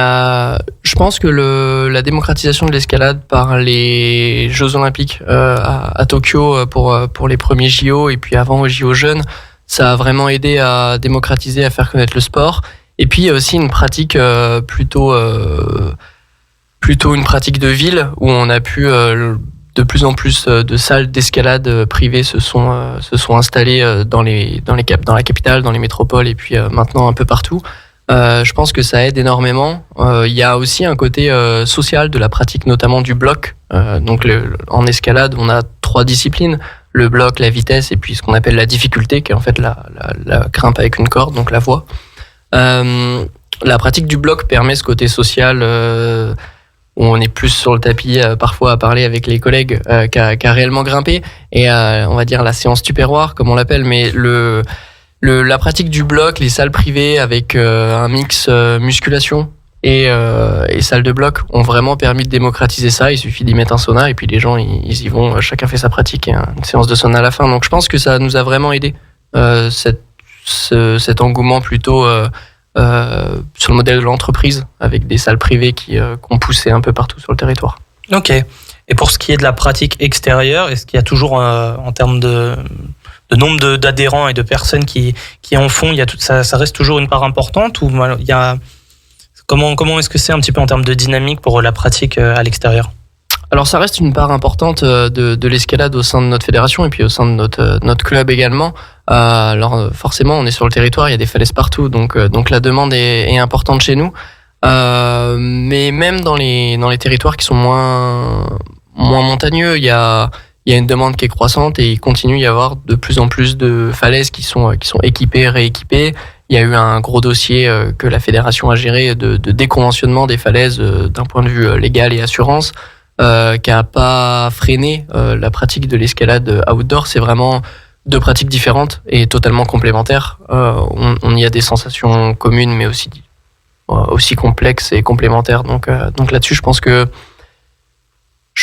je pense que la démocratisation de l'escalade par les Jeux Olympiques à Tokyo pour les premiers JO, et puis avant aux JO jeunes, ça a vraiment aidé à démocratiser, à faire connaître le sport. Et puis il y a aussi une pratique plutôt une pratique de ville, où on a pu de plus en plus de salles d'escalade privées se sont installées dans la capitale, dans les métropoles, et puis maintenant un peu partout. Je pense que ça aide énormément. Il y a aussi un côté social de la pratique, notamment du bloc. Donc en escalade, on a 3 disciplines: le bloc, la vitesse et puis ce qu'on appelle la difficulté, qui est en fait la grimpe avec une corde, donc la voie. La pratique du bloc permet ce côté social où on est plus sur le tapis parfois à parler avec les collègues qu'à réellement grimper, et on va dire la séance tupperware comme on l'appelle, mais la pratique du bloc, les salles privées avec un mix musculation et salles de bloc ont vraiment permis de démocratiser ça. Il suffit d'y mettre un sauna et puis les gens ils y vont, chacun fait sa pratique et une séance de sauna à la fin. Donc je pense que ça nous a vraiment aidé, cet engouement plutôt sur le modèle de l'entreprise, avec des salles privées qui ont poussé un peu partout sur le territoire. Ok. Et pour ce qui est de la pratique extérieure, est-ce qu'il y a toujours, en termes de nombre d'adhérents et de personnes qui en font, ça reste toujours une part importante, ou il y a, comment est-ce que c'est un petit peu en termes de dynamique pour la pratique à l'extérieur? Alors ça reste une part importante de l'escalade au sein de notre fédération et puis au sein de notre club également. Alors forcément on est sur le territoire, il y a des falaises partout, donc la demande est importante chez nous. Mais même dans les territoires qui sont moins montagneux, il y a une demande qui est croissante et il continue d'y avoir de plus en plus de falaises qui sont équipées, rééquipées. Il y a eu un gros dossier que la fédération a géré de déconventionnement des falaises d'un point de vue légal et assurance, qui a pas freiné la pratique de l'escalade outdoor. C'est vraiment deux pratiques différentes et totalement complémentaires. On y a des sensations communes, mais aussi complexes et complémentaires. Donc là-dessus, je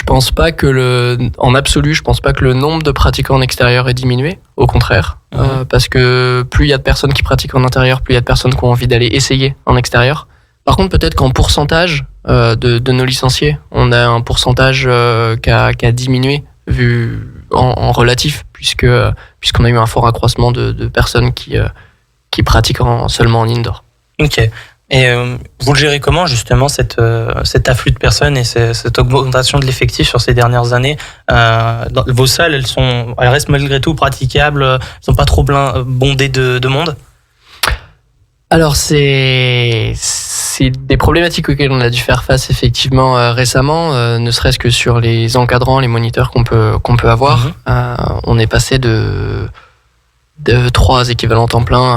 pense pas que en absolu, je pense pas que le nombre de pratiquants en extérieur ait diminué. Au contraire, parce que plus il y a de personnes qui pratiquent en intérieur, plus il y a de personnes qui ont envie d'aller essayer en extérieur. Par contre, peut-être qu'en pourcentage de nos licenciés, on a un pourcentage qui a diminué vu en relatif, puisqu'on a eu un fort accroissement de personnes qui pratiquent seulement en indoor. Ok. Et vous le gérez comment justement cet afflux de personnes et cette augmentation de l'effectif sur ces dernières années? Vos salles, elles restent malgré tout praticables, elles sont pas trop bondées de monde? Alors c'est des problématiques auxquelles on a dû faire face effectivement récemment, ne serait-ce que sur les encadrants, les moniteurs qu'on peut avoir. On est passé de 3 équivalents temps plein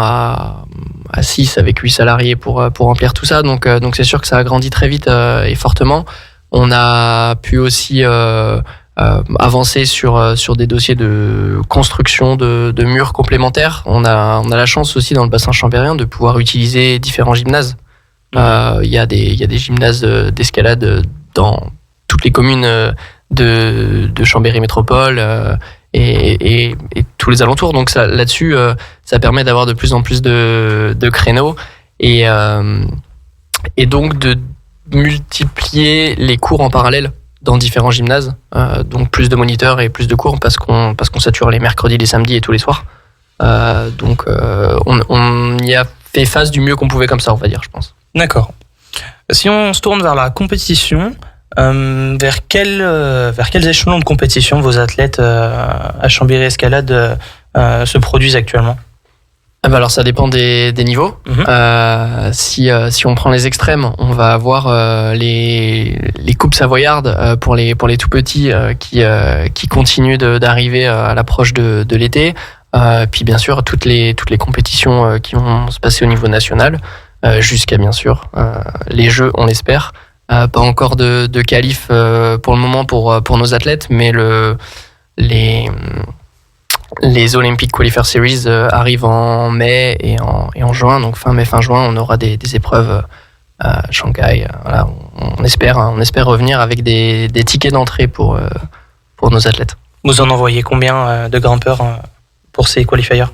à 6 avec 8 salariés pour remplir tout ça. Donc c'est sûr que ça a grandi très vite et fortement. On a pu aussi avancer sur des dossiers de construction de murs complémentaires. On a la chance aussi dans le bassin chambérien de pouvoir utiliser différents gymnases. Il y a des gymnases d'escalade dans toutes les communes de Chambéry Métropole et tous les alentours. Donc là-dessus, ça permet d'avoir de plus en plus de créneaux et donc de multiplier les cours en parallèle dans différents gymnases. Donc plus de moniteurs et plus de cours parce qu'on sature les mercredis, les samedis et tous les soirs. Donc on y a fait face du mieux qu'on pouvait comme ça, on va dire, je pense. D'accord. Si on se tourne vers la compétition, vers quels échelons de compétition vos athlètes à Chambéry Escalade se produisent actuellement? Alors ça dépend des niveaux. Si on prend les extrêmes, on va avoir les coupes savoyardes pour les tout petits qui continuent d'arriver à l'approche de l'été. Puis bien sûr toutes les compétitions qui vont se passer au niveau national, jusqu'à bien sûr les Jeux, on l'espère. Pas encore de qualif pour le moment pour nos athlètes, mais les Olympic Qualifier Series arrivent en mai et en juin, donc fin mai, fin juin, on aura des épreuves à Shanghai. Voilà, on espère revenir avec des tickets d'entrée pour nos athlètes. Vous en envoyez combien de grimpeurs pour ces qualifiers?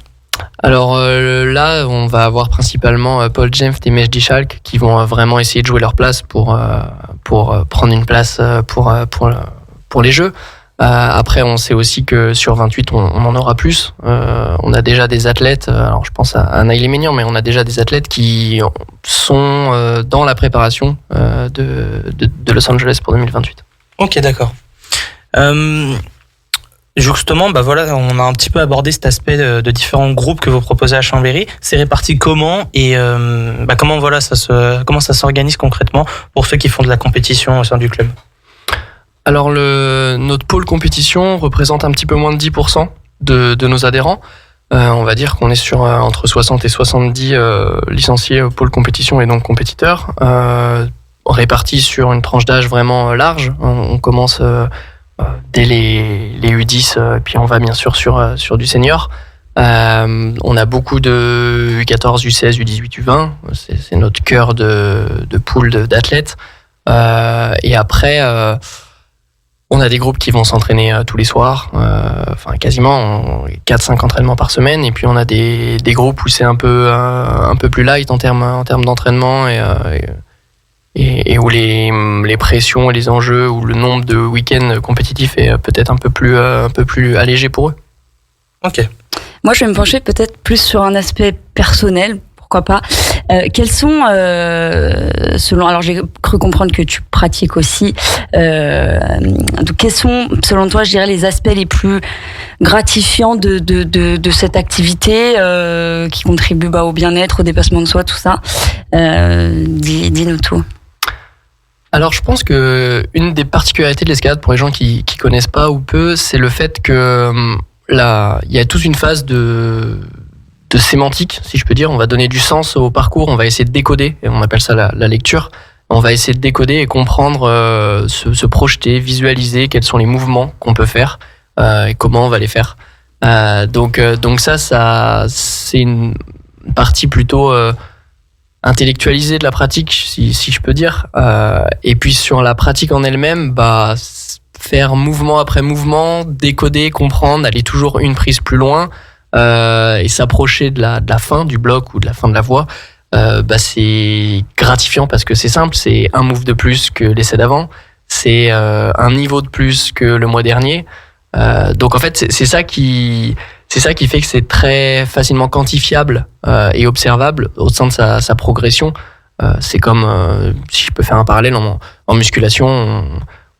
Alors là, on va avoir principalement Paul James et Mejdi Schalk qui vont vraiment essayer de jouer leur place pour prendre une place pour les Jeux. Après, on sait aussi que sur 28, on en aura plus. On a déjà des athlètes, alors je pense à Naïli Ménian, mais on a déjà des athlètes qui sont dans la préparation de Los Angeles pour 2028. Ok, d'accord. Justement, voilà, on a un petit peu abordé cet aspect de différents groupes que vous proposez à Chambéry. C'est réparti comment et comment ça s'organise concrètement pour ceux qui font de la compétition au sein du club? Alors notre pôle compétition représente un petit peu moins de 10% de nos adhérents. On va dire qu'on est sur entre 60 et 70 licenciés au pôle compétition et donc compétiteurs, répartis sur une tranche d'âge vraiment large. On commence dès les U10, puis on va bien sûr sur du senior. On a beaucoup de U14, U16, U18, U20. C'est notre cœur de pool d'athlètes. Et après, on a des groupes qui vont s'entraîner tous les soirs, enfin quasiment 4-5 entraînements par semaine. Et puis on a des groupes où c'est un peu plus light en termes d'entraînement et où les pressions et les enjeux ou le nombre de week-ends compétitifs est peut-être un peu plus allégé pour eux. Ok. Moi, je vais me pencher peut-être plus sur un aspect personnel, pourquoi pas. Quels sont, alors j'ai cru comprendre que tu pratiques aussi, donc quels sont, selon toi, je dirais, les aspects les plus gratifiants de cette activité qui contribue au bien-être, au dépassement de soi, tout ça. Dis-nous tout. Alors, je pense que une des particularités de l'escalade pour les gens qui connaissent pas ou peu, c'est le fait que là, il y a toute une phase de sémantique, si je peux dire. On va donner du sens au parcours, on va essayer de décoder, et on appelle ça la lecture. On va essayer de décoder et comprendre, se projeter, visualiser quels sont les mouvements qu'on peut faire et comment on va les faire. Donc ça c'est une partie plutôt intellectualisée de la pratique, si je peux dire. Et puis sur la pratique en elle-même, faire mouvement après mouvement, décoder, comprendre, aller toujours une prise plus loin et s'approcher de la fin du bloc ou de la fin de la voie, c'est gratifiant parce que c'est simple, c'est un move de plus que l'essai d'avant, c'est un niveau de plus que le mois dernier. Donc en fait, c'est ça qui fait que c'est très facilement quantifiable et observable au sein de sa progression. C'est comme, si je peux faire un parallèle, en musculation,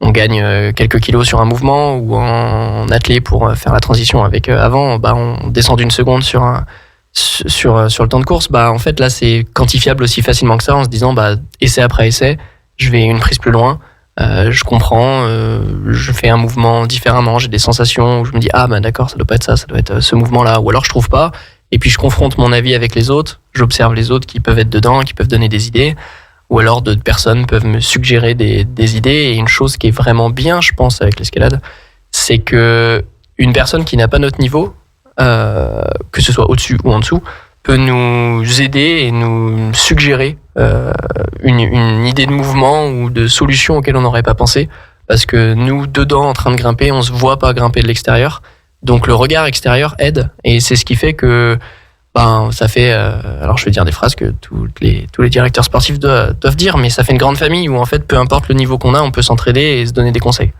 on gagne quelques kilos sur un mouvement, ou en athlé pour faire la transition avec avant, on descend d'une seconde sur le temps de course. En fait, là, c'est quantifiable aussi facilement que ça, en se disant, essai après essai, je vais une prise plus loin, je comprends, je fais un mouvement différemment, j'ai des sensations où je me dis, d'accord, ça doit pas être ça doit être ce mouvement-là, ou alors je trouve pas, et puis je confronte mon avis avec les autres, j'observe les autres qui peuvent être dedans, qui peuvent donner des idées, ou alors d'autres personnes peuvent me suggérer des idées. Et une chose qui est vraiment bien, je pense, avec l'escalade, c'est que une personne qui n'a pas notre niveau, que ce soit au-dessus ou en dessous, peut nous aider et nous suggérer une idée de mouvement ou de solution auquel on n'aurait pas pensé. Parce que nous, dedans, en train de grimper, on se voit pas grimper de l'extérieur. Donc le regard extérieur aide. Et c'est ce qui fait que ça fait, alors je vais dire des phrases que tous les directeurs sportifs doivent dire, mais ça fait une grande famille où en fait, peu importe le niveau qu'on a, on peut s'entraider et se donner des conseils.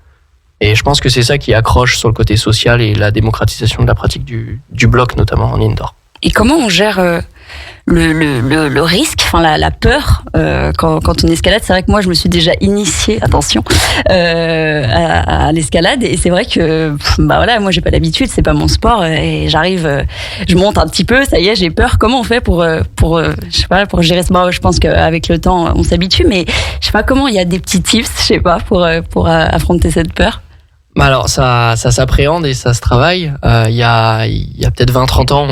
Et je pense que c'est ça qui accroche sur le côté social et la démocratisation de la pratique du bloc, notamment en indoor. Et comment on gère le risque, la peur quand on escalade? C'est vrai que moi je me suis déjà initiée, attention, à l'escalade, et c'est vrai que moi j'ai pas l'habitude, c'est pas mon sport, et j'arrive, je monte un petit peu, ça y est, j'ai peur. Comment on fait pour gérer ça? Je pense qu'avec le temps on s'habitue, mais je sais pas, comment il y a des petits tips, je sais pas, pour affronter cette peur. Alors ça s'appréhende et ça se travaille. Il y a peut-être 20-30 ans,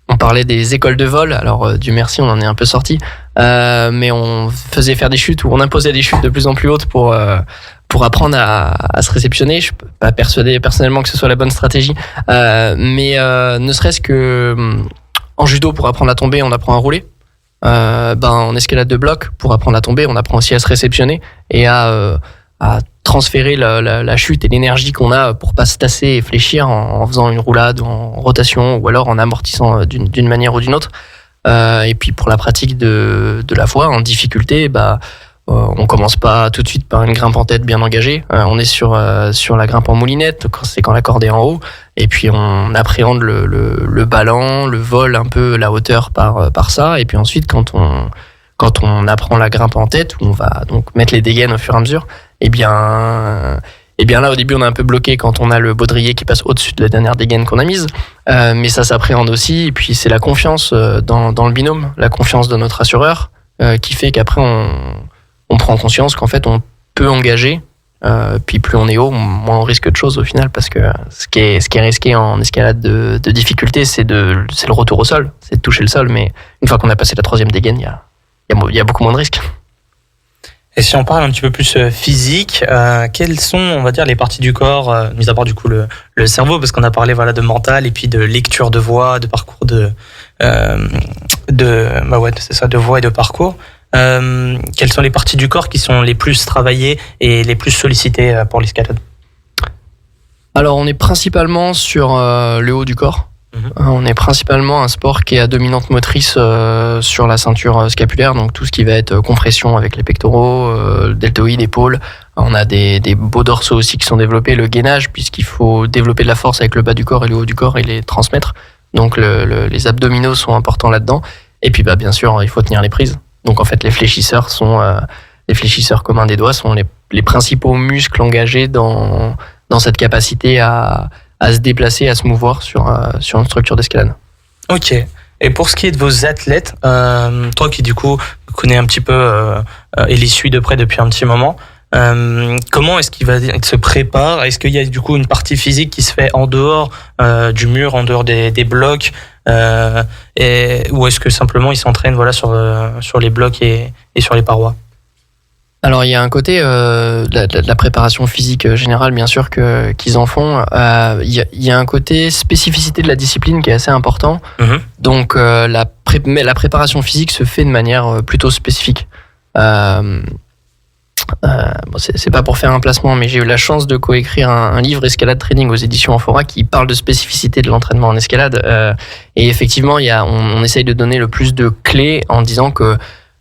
on parlait des écoles de vol. Alors Dieu merci, on en est un peu sorti, mais on faisait faire des chutes, ou on imposait des chutes de plus en plus hautes pour apprendre à se réceptionner. Je peux pas persuader personnellement que ce soit la bonne stratégie, mais ne serait-ce que en judo, pour apprendre à tomber, on apprend à rouler. En escalade de bloc, pour apprendre à tomber, on apprend aussi à se réceptionner et à transférer la chute et l'énergie qu'on a pour pas se tasser et fléchir en faisant une roulade ou en rotation, ou alors en amortissant d'une manière ou d'une autre. Et puis pour la pratique de la voie en difficulté, on commence pas tout de suite par une grimpe en tête bien engagée. On est sur la grimpe en moulinette, quand la corde est en haut, et puis on appréhende le ballon, le vol, un peu la hauteur par ça. Et puis ensuite, quand on apprend la grimpe en tête, où on va donc mettre les dégaines au fur et à mesure, et bien là au début on est un peu bloqué quand on a le baudrier qui passe au-dessus de la dernière dégaine qu'on a mise, mais ça s'appréhende aussi. Et puis c'est la confiance dans le binôme, la confiance de notre assureur, qui fait qu'après on prend conscience qu'en fait on peut engager Puis plus on est haut, moins on risque de choses au final, parce que ce qui est risqué en escalade de difficulté, c'est le retour au sol, c'est de toucher le sol. Mais une fois qu'on a passé la 3e dégaine, il y a beaucoup moins de risques. Et si on parle un petit peu plus physique, quelles sont, on va dire, les parties du corps, mis à part du coup le cerveau, parce qu'on a parlé de mental et puis de lecture de voix, de parcours de voix et de parcours. Quelles sont les parties du corps qui sont les plus travaillées et les plus sollicitées pour l'escalade? Alors on est principalement sur le haut du corps. On est principalement un sport qui est à dominante motrice sur la ceinture scapulaire, donc tout ce qui va être compression avec les pectoraux, deltoïdes, épaules. On a des beaux dorsaux aussi qui sont développés, le gainage, puisqu'il faut développer de la force avec le bas du corps et le haut du corps et les transmettre. Donc les abdominaux sont importants là-dedans. Et puis bien sûr, il faut tenir les prises. Donc en fait, les fléchisseurs communs des doigts sont les principaux muscles engagés dans cette capacité à se déplacer, à se mouvoir sur une structure d'escalade. Ok. Et pour ce qui est de vos athlètes, toi qui du coup connais un petit peu et les suis de près depuis un petit moment, comment est-ce qu'il se prépare? Est-ce qu'il y a du coup une partie physique qui se fait en dehors du mur, en dehors des blocs, ou est-ce que simplement ils s'entraînent sur les blocs et sur les parois? Alors il y a un côté de la préparation physique générale, bien sûr, qu'ils en font. Il y a un côté spécificité de la discipline qui est assez important. Donc la préparation physique se fait de manière plutôt spécifique. C'est pas pour faire un placement, mais j'ai eu la chance de coécrire un livre Escalade Training aux éditions Amphora qui parle de spécificité de l'entraînement en escalade. Et effectivement, on essaye de donner le plus de clés en disant que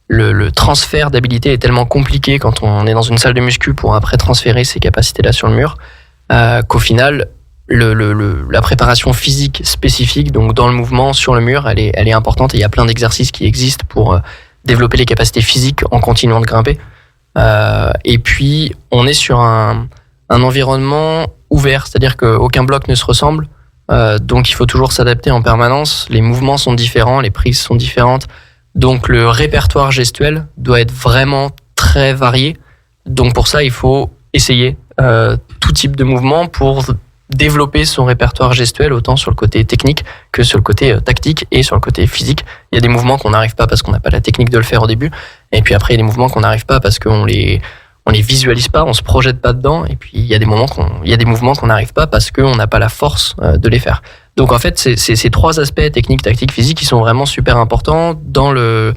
le transfert d'habilité est tellement compliqué quand on est dans une salle de muscu pour après transférer ces capacités-là sur le mur, qu'au final, la préparation physique spécifique, donc dans le mouvement, sur le mur, elle est importante, et il y a plein d'exercices qui existent pour développer les capacités physiques en continuant de grimper. Et puis, on est sur un environnement ouvert, c'est-à-dire qu'aucun bloc ne se ressemble, donc il faut toujours s'adapter en permanence, les mouvements sont différents, les prises sont différentes. Donc le répertoire gestuel doit être vraiment très varié. Donc pour ça, il faut essayer tout type de mouvement pour développer son répertoire gestuel, autant sur le côté technique que sur le côté tactique et sur le côté physique. Il y a des mouvements qu'on n'arrive pas parce qu'on n'a pas la technique de le faire au début. Et puis après, il y a des mouvements qu'on n'arrive pas parce qu'on les visualise pas, on se projette pas dedans. Et puis il y a des mouvements qu'on n'arrive pas parce qu'on n'a pas la force de les faire. Donc en fait, c'est ces trois aspects, technique, tactique, physique, qui sont vraiment super importants dans le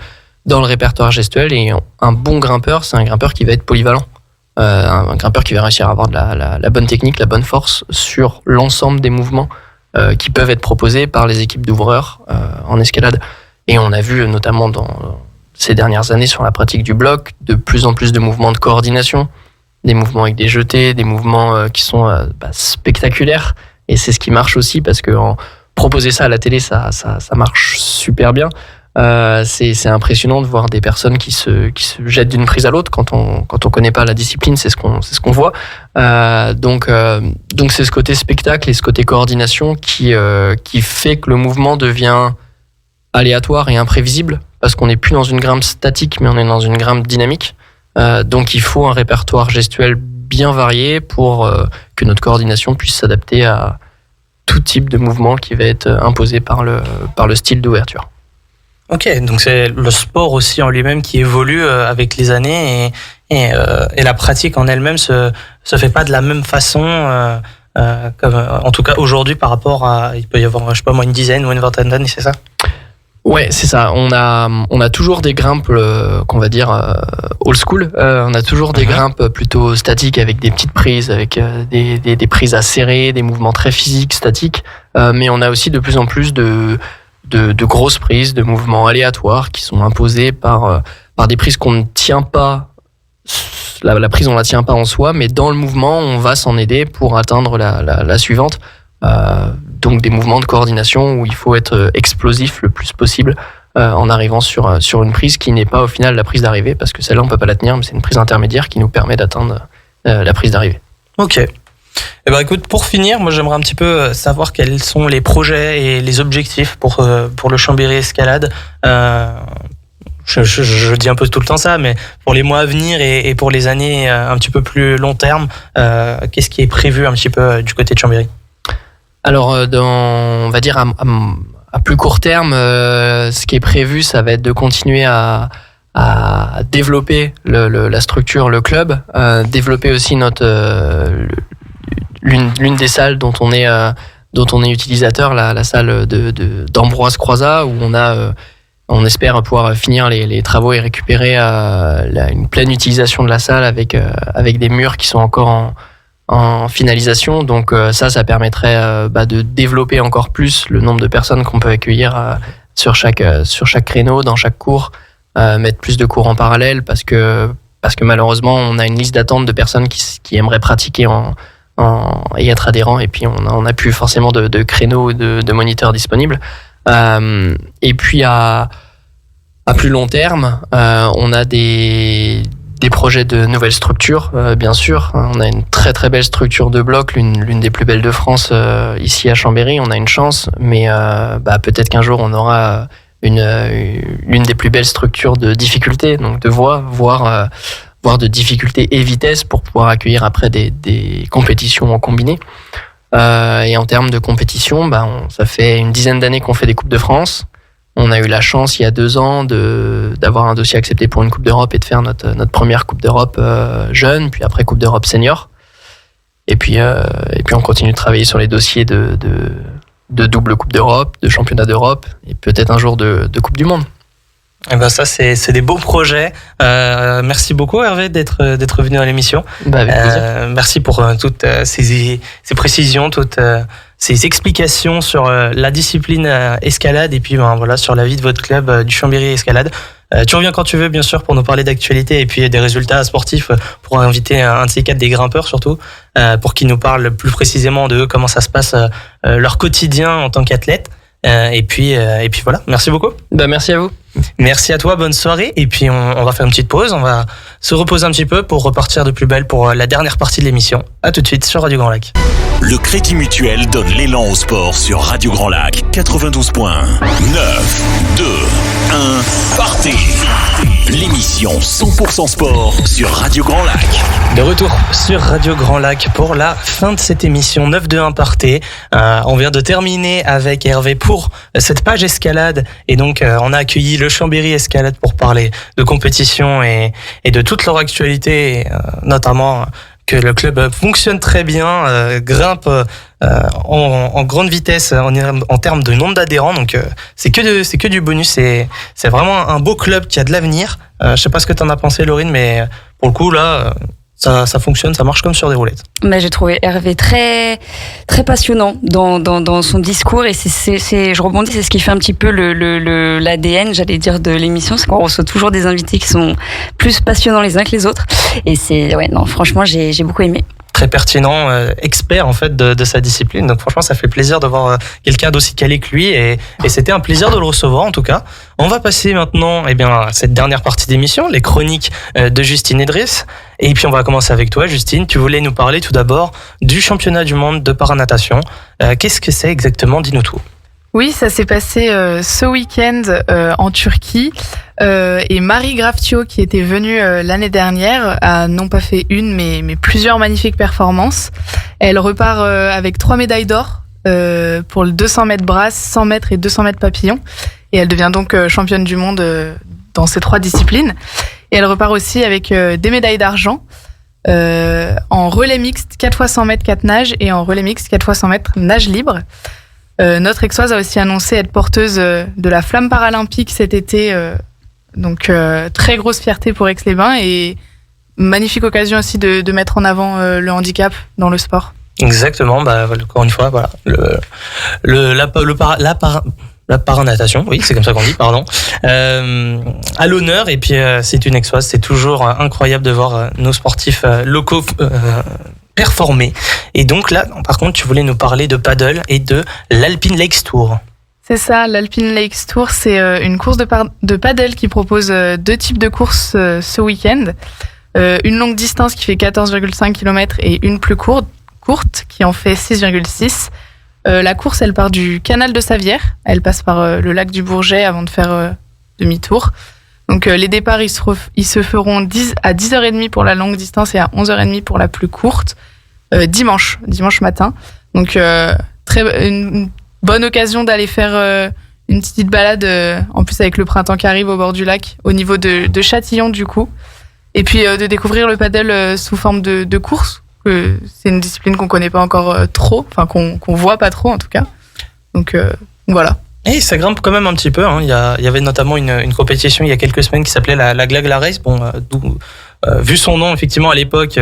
répertoire gestuel. Et un bon grimpeur, c'est un grimpeur qui va être polyvalent. Un grimpeur qui va réussir à avoir de la bonne technique, la bonne force sur l'ensemble des mouvements qui peuvent être proposés par les équipes d'ouvreurs en escalade. Et on a vu notamment dans ces dernières années sur la pratique du bloc de plus en plus de mouvements de coordination, des mouvements avec des jetés, des mouvements qui sont spectaculaires. Et c'est ce qui marche aussi, parce que proposer ça à la télé, ça marche super bien. C'est impressionnant de voir des personnes qui se jettent d'une prise à l'autre quand on connaît pas la discipline, c'est ce qu'on voit. Donc c'est ce côté spectacle et ce côté coordination qui fait que le mouvement devient aléatoire et imprévisible, parce qu'on n'est plus dans une grimpe statique, mais on est dans une grimpe dynamique. Donc il faut un répertoire gestuel bien varié pour que notre coordination puisse s'adapter à tout type de mouvement qui va être imposé par le style d'ouverture. Ok, donc c'est le sport aussi en lui-même qui évolue avec les années, et la pratique en elle-même se fait pas de la même façon, en tout cas aujourd'hui, par rapport à, il peut y avoir, je sais pas moi, une dizaine ou une vingtaine d'années, c'est ça? Ouais, c'est ça. On a toujours des grimpes qu'on va dire old school. On a toujours des grimpes plutôt statiques avec des petites prises, avec des prises à serrer, des mouvements très physiques, statiques. Mais on a aussi de plus en plus de grosses prises, de mouvements aléatoires qui sont imposés par des prises qu'on ne tient pas. La prise, on la tient pas en soi, mais dans le mouvement, on va s'en aider pour atteindre la suivante. Donc des mouvements de coordination où il faut être explosif le plus possible en arrivant sur une prise qui n'est pas au final la prise d'arrivée, parce que celle-là on peut pas la tenir, mais c'est une prise intermédiaire qui nous permet d'atteindre la prise d'arrivée. Ok. Eh ben écoute, pour finir, moi j'aimerais un petit peu savoir quels sont les projets et les objectifs pour le Chambéry Escalade. je dis un peu tout le temps ça, mais pour les mois à venir et pour les années un petit peu plus long terme, qu'est-ce qui est prévu un petit peu du côté de Chambéry? Alors, on va dire à plus court terme, ce qui est prévu, ça va être de continuer à développer la structure, le club, développer aussi l'une des salles dont on est utilisateur, la salle d'Ambroise Croizat, où on espère pouvoir finir les travaux et récupérer une pleine utilisation de la salle avec des murs qui sont encore en finalisation. Donc ça permettrait de développer encore plus le nombre de personnes qu'on peut accueillir sur chaque créneau, dans chaque cours, mettre plus de cours en parallèle parce que malheureusement on a une liste d'attente de personnes qui aimeraient pratiquer et être adhérents, et puis on n'a plus forcément de créneaux de moniteurs disponibles. Et puis à plus long terme, on a des projets de nouvelles structures, bien sûr. On a une très très belle structure de bloc, l'une des plus belles de France ici à Chambéry. On a une chance, mais peut-être qu'un jour on aura l'une des plus belles structures de difficulté, donc de voie, voire de difficulté et vitesse pour pouvoir accueillir après des compétitions en combiné. Et en termes de compétition, ça fait une dizaine d'années qu'on fait des Coupes de France. On a eu la chance il y a 2 ans d'avoir un dossier accepté pour une Coupe d'Europe et de faire notre première Coupe d'Europe jeune, puis après Coupe d'Europe senior. Et puis on continue de travailler sur les dossiers de double Coupe d'Europe, de championnat d'Europe et peut-être un jour de Coupe du Monde. Et ça c'est des beaux projets. Merci beaucoup Hervé d'être venu à l'émission. Avec plaisir. Merci pour toutes ces précisions, toutes ces explications sur la discipline escalade et puis sur la vie de votre club du Chambéry Escalade. Tu reviens quand tu veux, bien sûr, pour nous parler d'actualité et puis des résultats sportifs, pour inviter un de ces 4 des grimpeurs surtout, pour qu'ils nous parlent plus précisément de comment ça se passe leur quotidien en tant qu'athlète. Et puis voilà, merci beaucoup. Merci à vous. Merci à toi, bonne soirée. Et puis on va faire une petite pause, on va se reposer un petit peu pour repartir de plus belle pour la dernière partie de l'émission. À tout de suite sur Radio Grand Lac. Le Crédit Mutuel donne l'élan au sport sur Radio Grand Lac 92.9. 9, 2, 1, partez. L'émission 100% sport sur Radio Grand Lac. De retour sur Radio Grand Lac pour la fin de cette émission 9-2-1 partez. On vient de terminer avec Hervé pour cette page escalade et donc on a accueilli le Chambéry Escalade pour parler de compétition et de toute leur actualité, notamment que le club fonctionne très bien, grimpe en grande vitesse en termes de nombre d'adhérents, donc c'est que du bonus, c'est vraiment un beau club qui a de l'avenir. Je sais pas ce que t'en as pensé Laurine, mais pour le coup là ça fonctionne, ça marche comme sur des roulettes. J'ai trouvé Hervé très très passionnant dans son discours et je rebondis, c'est ce qui fait un petit peu l'ADN, j'allais dire, de l'émission, c'est qu'on reçoit toujours des invités qui sont plus passionnants les uns que les autres et franchement j'ai beaucoup aimé. Très pertinent, expert en fait de sa discipline. Donc franchement, ça fait plaisir de voir quelqu'un d'aussi calé que lui et c'était un plaisir de le recevoir en tout cas. On va passer maintenant à cette dernière partie d'émission, les chroniques de Justine et Driss. Et puis on va commencer avec toi Justine. Tu voulais nous parler tout d'abord du championnat du monde de paranatation. Qu'est-ce que c'est exactement? Dis-nous tout. Oui, ça s'est passé ce week-end en Turquie. Et Marie Graftio, qui était venue l'année dernière, a non pas fait une, mais plusieurs magnifiques performances. Elle repart avec 3 médailles d'or pour le 200 mètres brasse, 100 mètres et 200 mètres papillon. Et elle devient donc championne du monde dans ces 3 disciplines. Et elle repart aussi avec des médailles d'argent en relais mixte 4 x 100 mètres 4 nages et en relais mixte 4 x 100 mètres nage libre. Notre Aixoise a aussi annoncé être porteuse de la flamme paralympique cet été. Donc très grosse fierté pour Aix-les-Bains et magnifique occasion aussi de mettre en avant le handicap dans le sport. Exactement, encore une fois, voilà, la paranatation, oui, c'est comme ça qu'on dit, pardon, à l'honneur. Et puis c'est une Aixoise, c'est toujours incroyable de voir nos sportifs locaux performer. Et donc là, par contre, tu voulais nous parler de paddle et de l'Alpine Lakes Tour. C'est ça, l'Alpine Lakes Tour, c'est une course de paddle qui propose 2 types de courses ce week-end. Une longue distance qui fait 14,5 km et une plus courte qui en fait 6,6. La course, elle part du canal de Savières. Elle passe par le lac du Bourget avant de faire demi-tour. Donc les départs, ils se feront à 10h30 pour la longue distance et à 11h30 pour la plus courte, dimanche matin. Donc une bonne occasion d'aller faire une petite balade, en plus avec le printemps qui arrive au bord du lac, au niveau de Châtillon du coup. Et puis de découvrir le paddle sous forme de course. C'est une discipline qu'on connaît pas encore trop, enfin qu'on voit pas trop en tout cas. Donc voilà. Et ça grimpe quand même un petit peu. Hein. Il y avait notamment une compétition il y a quelques semaines qui s'appelait la Glagla Race. Bon, vu son nom, effectivement, à l'époque,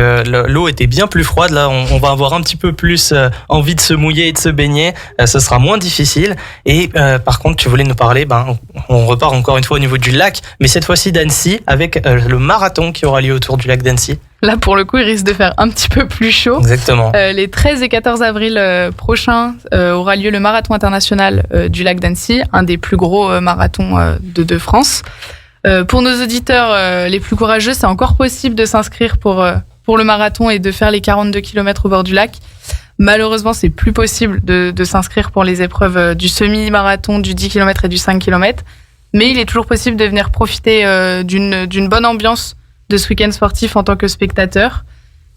l'eau était bien plus froide. Là, on va avoir un petit peu plus envie de se mouiller et de se baigner. Ce sera moins difficile. Et par contre, tu voulais nous parler, on repart encore une fois au niveau du lac, mais cette fois-ci d'Annecy, avec le marathon qui aura lieu autour du lac d'Annecy. Là, pour le coup, il risque de faire un petit peu plus chaud. Exactement. Les 13 et 14 avril prochains aura lieu le marathon international du lac d'Annecy, un des plus gros marathons de France. Pour nos auditeurs les plus courageux, c'est encore possible de s'inscrire pour le marathon et de faire les 42 km au bord du lac. Malheureusement, c'est plus possible de s'inscrire pour les épreuves du semi-marathon, du 10 km et du 5 km. Mais il est toujours possible de venir profiter d'une bonne ambiance de ce week-end sportif en tant que spectateur.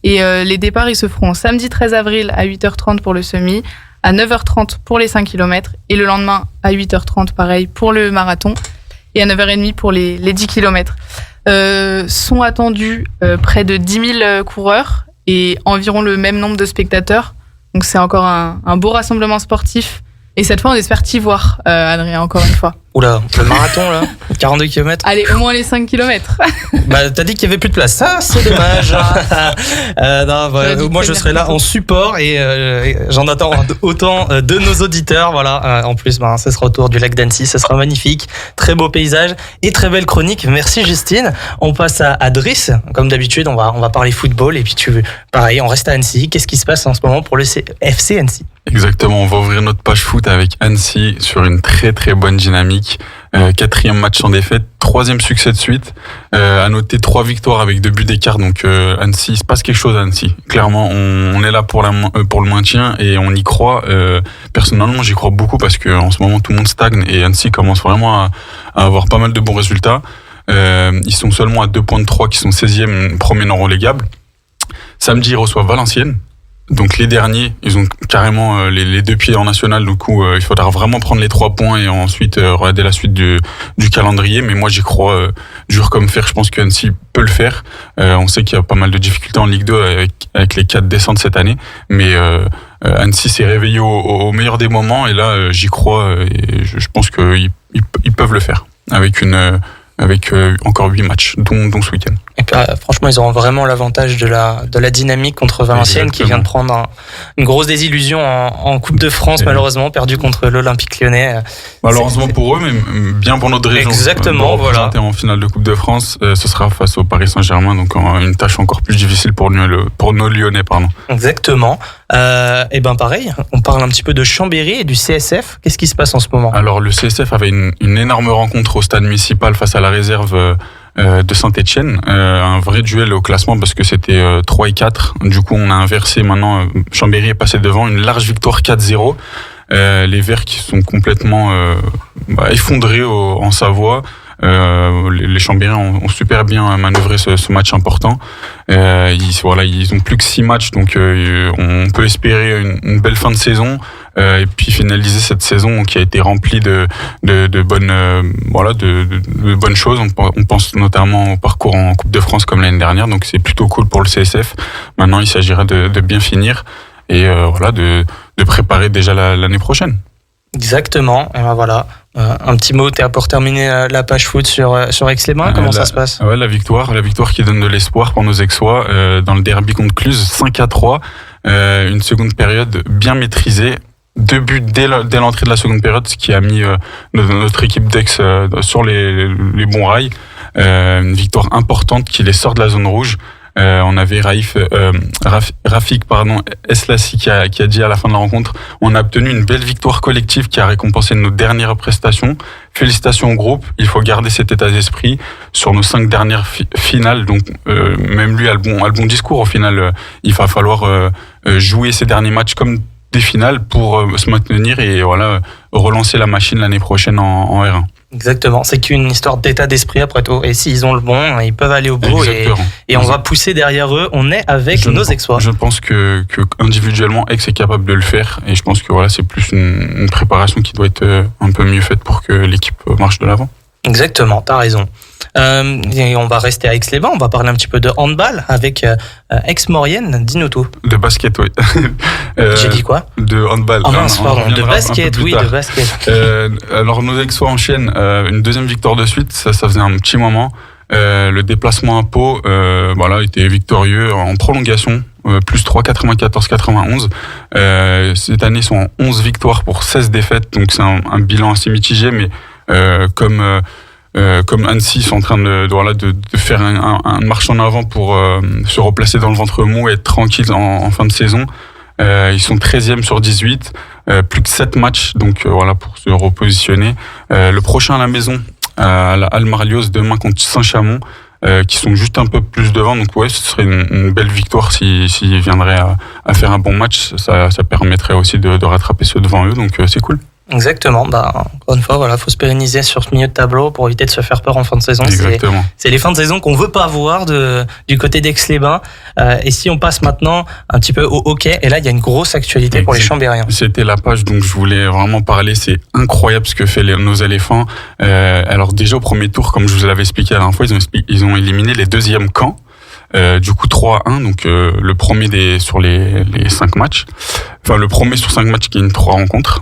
Et les départs, ils se feront samedi 13 avril à 8h30 pour le semi, à 9h30 pour les 5 km et le lendemain à 8h30 pareil pour le marathon et à 9h30 pour les 10 km. Sont attendus près de 10 000 coureurs et environ le même nombre de spectateurs. Donc c'est encore un beau rassemblement sportif. Et cette fois, on espère t'y voir, Adrien, encore une fois. Oula, le marathon, là, 42 km. Allez, au moins les 5 km. T'as dit qu'il n'y avait plus de place. Ça, c'est dommage. Moi, je serai là en support et j'en attends autant de nos auditeurs. Voilà. En plus, ce sera autour du lac d'Annecy. Ce sera magnifique. Très beau paysage et très belle chronique. Merci, Justine. On passe à Driss. Comme d'habitude, on va parler football. Et puis, pareil, on reste à Annecy. Qu'est-ce qui se passe en ce moment pour le FC Annecy? Exactement, on va ouvrir notre page foot avec Annecy sur une très très bonne dynamique. 4e match sans défaite, 3e succès de suite. À noter 3 victoires avec 2 buts d'écart. Donc Annecy, il se passe quelque chose à Annecy. Clairement, on est là pour le maintien et on y croit. Personnellement, j'y crois beaucoup parce que en ce moment tout le monde stagne et Annecy commence vraiment à avoir pas mal de bons résultats. Ils sont seulement à 2 points de 3 qui sont 16e, premier non relégable. Samedi, ils reçoivent Valenciennes. Donc les derniers, ils ont carrément les 2 pieds en national. Du coup, il faudra vraiment prendre les 3 points et ensuite regarder la suite du calendrier. Mais moi, j'y crois dur comme fer. Je pense que Annecy peut le faire. On sait qu'il y a pas mal de difficultés en Ligue 2 avec les 4 descentes cette année. Mais Annecy s'est réveillé au meilleur des moments. Et là, j'y crois et je pense qu'ils peuvent le faire avec encore 8 matchs, dont ce week-end. Et puis, franchement, ils auront vraiment l'avantage de la dynamique contre Valenciennes. Exactement. Qui vient de prendre une grosse désillusion en Coupe de France, malheureusement, perdu contre l'Olympique Lyonnais. Malheureusement pour eux, mais bien pour notre région. Exactement, voilà. En finale de Coupe de France, ce sera face au Paris Saint-Germain, donc une tâche encore plus difficile pour nos Lyonnais, pardon. Exactement. Et pareil, on parle un petit peu de Chambéry et du CSF. Qu'est-ce qui se passe en ce moment? Alors, le CSF avait une énorme rencontre au stade municipal face à la réserve de Saint-Etienne, un vrai duel au classement parce que c'était 3 et 4. Du coup, on a inversé maintenant. Chambéry est passé devant, une large victoire 4-0. Les Verts qui sont complètement effondrés en Savoie. Les Chambériens ont super bien manœuvré ce match important. Ils ont plus que 6 matchs, donc on peut espérer une belle fin de saison et puis finaliser cette saison qui a été remplie de bonnes choses. On pense notamment au parcours en Coupe de France comme l'année dernière, donc c'est plutôt cool pour le CSF. Maintenant, il s'agira de bien finir et de préparer déjà l'année prochaine. Exactement, et voilà. Un petit mot pour terminer la page foot sur Aix-les-Bains, comment ça se passe? La victoire qui donne de l'espoir pour nos Aixois dans le derby contre Cluse, 5-3, une seconde période bien maîtrisée, 2 buts dès l'entrée de la seconde période, ce qui a mis notre équipe d'Aix sur les bons rails, une victoire importante qui les sort de la zone rouge. On avait Rafik Eslassi qui a dit à la fin de la rencontre: on a obtenu une belle victoire collective qui a récompensé nos dernières prestations. Félicitations au groupe, il faut garder cet état d'esprit sur nos 5 dernières finales. Donc même lui a le bon discours. Au final, il va falloir jouer ces derniers matchs comme des finales pour se maintenir et relancer la machine l'année prochaine en R1. Exactement, c'est qu'une histoire d'état d'esprit après tout. Et s'ils ont le bon, ils peuvent aller au bout et on va pousser derrière eux. On est avec nos exploits. Je pense que individuellement, Aix est capable de le faire. Et je pense que c'est plus une préparation qui doit être un peu mieux faite pour que l'équipe marche de l'avant. Exactement, t'as raison. Et on va rester à Aix-les-Bains, on va parler un petit peu de handball avec Aix-Maurienne, dis-nous tout. De basket, oui. J'ai dit quoi ? De handball. Oh mince, pardon, de basket, oui, de basket. Alors nos Aixois enchaînent une deuxième victoire de suite, ça faisait un petit moment. Le déplacement à Pau était victorieux en prolongation, plus 3, 94-91. Cette année, ils sont en 11 victoires pour 16 défaites, donc c'est un bilan assez mitigé, mais comme Annecy sont en train de faire un marche en avant pour se replacer dans le ventre mou et être tranquille en fin de saison. Ils sont 13e sur 18, plus que 7 matchs, donc pour se repositionner. Le prochain à la maison, à la Halle Marlios, demain contre Saint-Chamond, qui sont juste un peu plus devant. Donc ce serait une belle victoire s'ils viendraient à faire un bon match. Ça permettrait aussi de rattraper ceux devant eux, donc c'est cool. Exactement. Encore une fois, faut se pérenniser sur ce milieu de tableau pour éviter de se faire peur en fin de saison. Exactement. C'est les fins de saison qu'on veut pas voir du côté d'Aix-les-Bains. Et si on passe maintenant un petit peu au hockey, et là, il y a une grosse actualité pour les Chambériens. C'était la page dont je voulais vraiment parler. C'est incroyable ce que fait nos éléphants. Alors déjà au premier tour, comme je vous l'avais expliqué la dernière fois, ils ont éliminé les deuxièmes camps. Du coup 3-1, donc le premier sur les 5 matchs. Enfin le premier sur 5 matchs qui gagne 3 rencontres.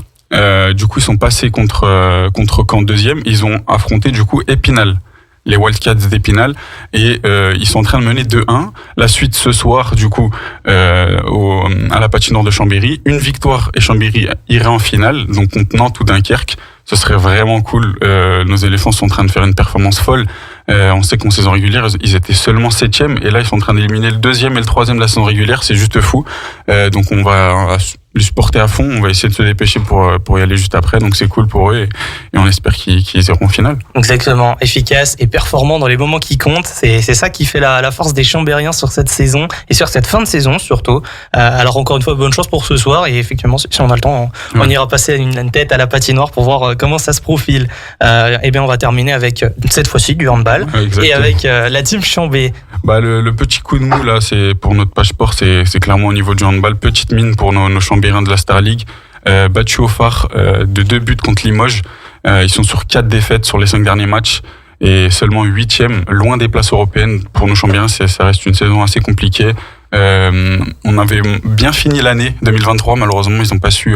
Du coup, ils sont passés contre Caen deuxième. Ils ont affronté du coup Épinal, les Wildcats d'Épinal, et ils sont en train de mener 2-1. La suite ce soir, du coup, à la patinoire de Chambéry, une victoire et Chambéry irait en finale, donc contre Nantes ou Dunkerque. Ce serait vraiment cool. Nos éléphants sont en train de faire une performance folle. On sait qu'en saison régulière, ils étaient seulement 7e, et là, ils sont en train d'éliminer le 2e et le 3e de la saison régulière. C'est juste fou. Donc, on va les supporter à fond. On va essayer de se dépêcher pour y aller juste après. Donc, c'est cool pour eux, et on espère qu'ils iront en finale. Exactement. Efficace et performant dans les moments qui comptent. C'est ça qui fait la force des Chambériens sur cette saison et sur cette fin de saison, surtout. Alors, encore une fois, bonne chance pour ce soir. Et effectivement, si on a le temps, on ira passer une tête à la patinoire pour voir comment ça se profile. Et bien, on va terminer avec, cette fois-ci, du handball. Et avec la team Chambé. Le petit coup de mou là, c'est pour notre page sport, c'est clairement au niveau du handball. Petite mine pour nos Chambériens de la Star League, battus au phare de 2 buts contre Limoges. Ils sont sur 4 défaites sur les 5 derniers matchs et seulement 8e, loin des places européennes. Pour nos Chambériens, ça reste une saison assez compliquée. On avait bien fini l'année 2023, malheureusement ils n'ont pas su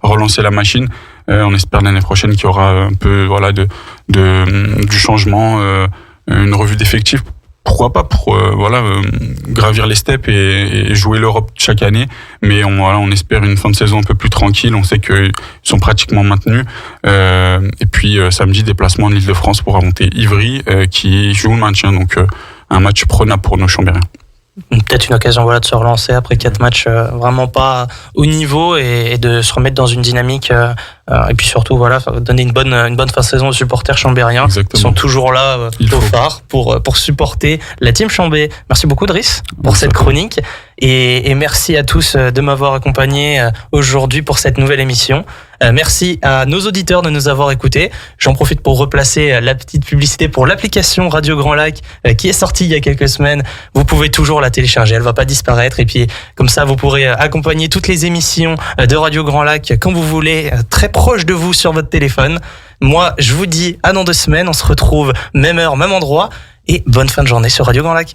relancer la machine. On espère l'année prochaine qu'il y aura un peu du changement, une revue d'effectifs, pourquoi pas, pour gravir les steps et jouer l'Europe chaque année. Mais on espère une fin de saison un peu plus tranquille. On sait qu'ils sont pratiquement maintenus. Et puis samedi, déplacement en Île-de-France pour affronter Ivry, qui joue le maintien. Donc un match prenable pour nos Chambériens. Peut-être une occasion de se relancer après 4 matchs vraiment pas au niveau et de se remettre dans une dynamique et puis surtout donner une bonne fin de saison aux supporters chambériens. Exactement. Qui sont toujours là au phare pour supporter la team Chambé. Merci beaucoup Driss pour cette chronique et merci à tous de m'avoir accompagné aujourd'hui pour cette nouvelle émission. Merci à nos auditeurs de nous avoir écoutés. J'en profite pour replacer la petite publicité pour l'application Radio Grand Lac qui est sortie il y a quelques semaines. Vous pouvez toujours la télécharger, elle va pas disparaître et puis comme ça vous pourrez accompagner toutes les émissions de Radio Grand Lac quand vous voulez, très proche de vous sur votre téléphone. Moi, je vous dis à dans 2 semaines, on se retrouve même heure, même endroit et bonne fin de journée sur Radio Grand Lac.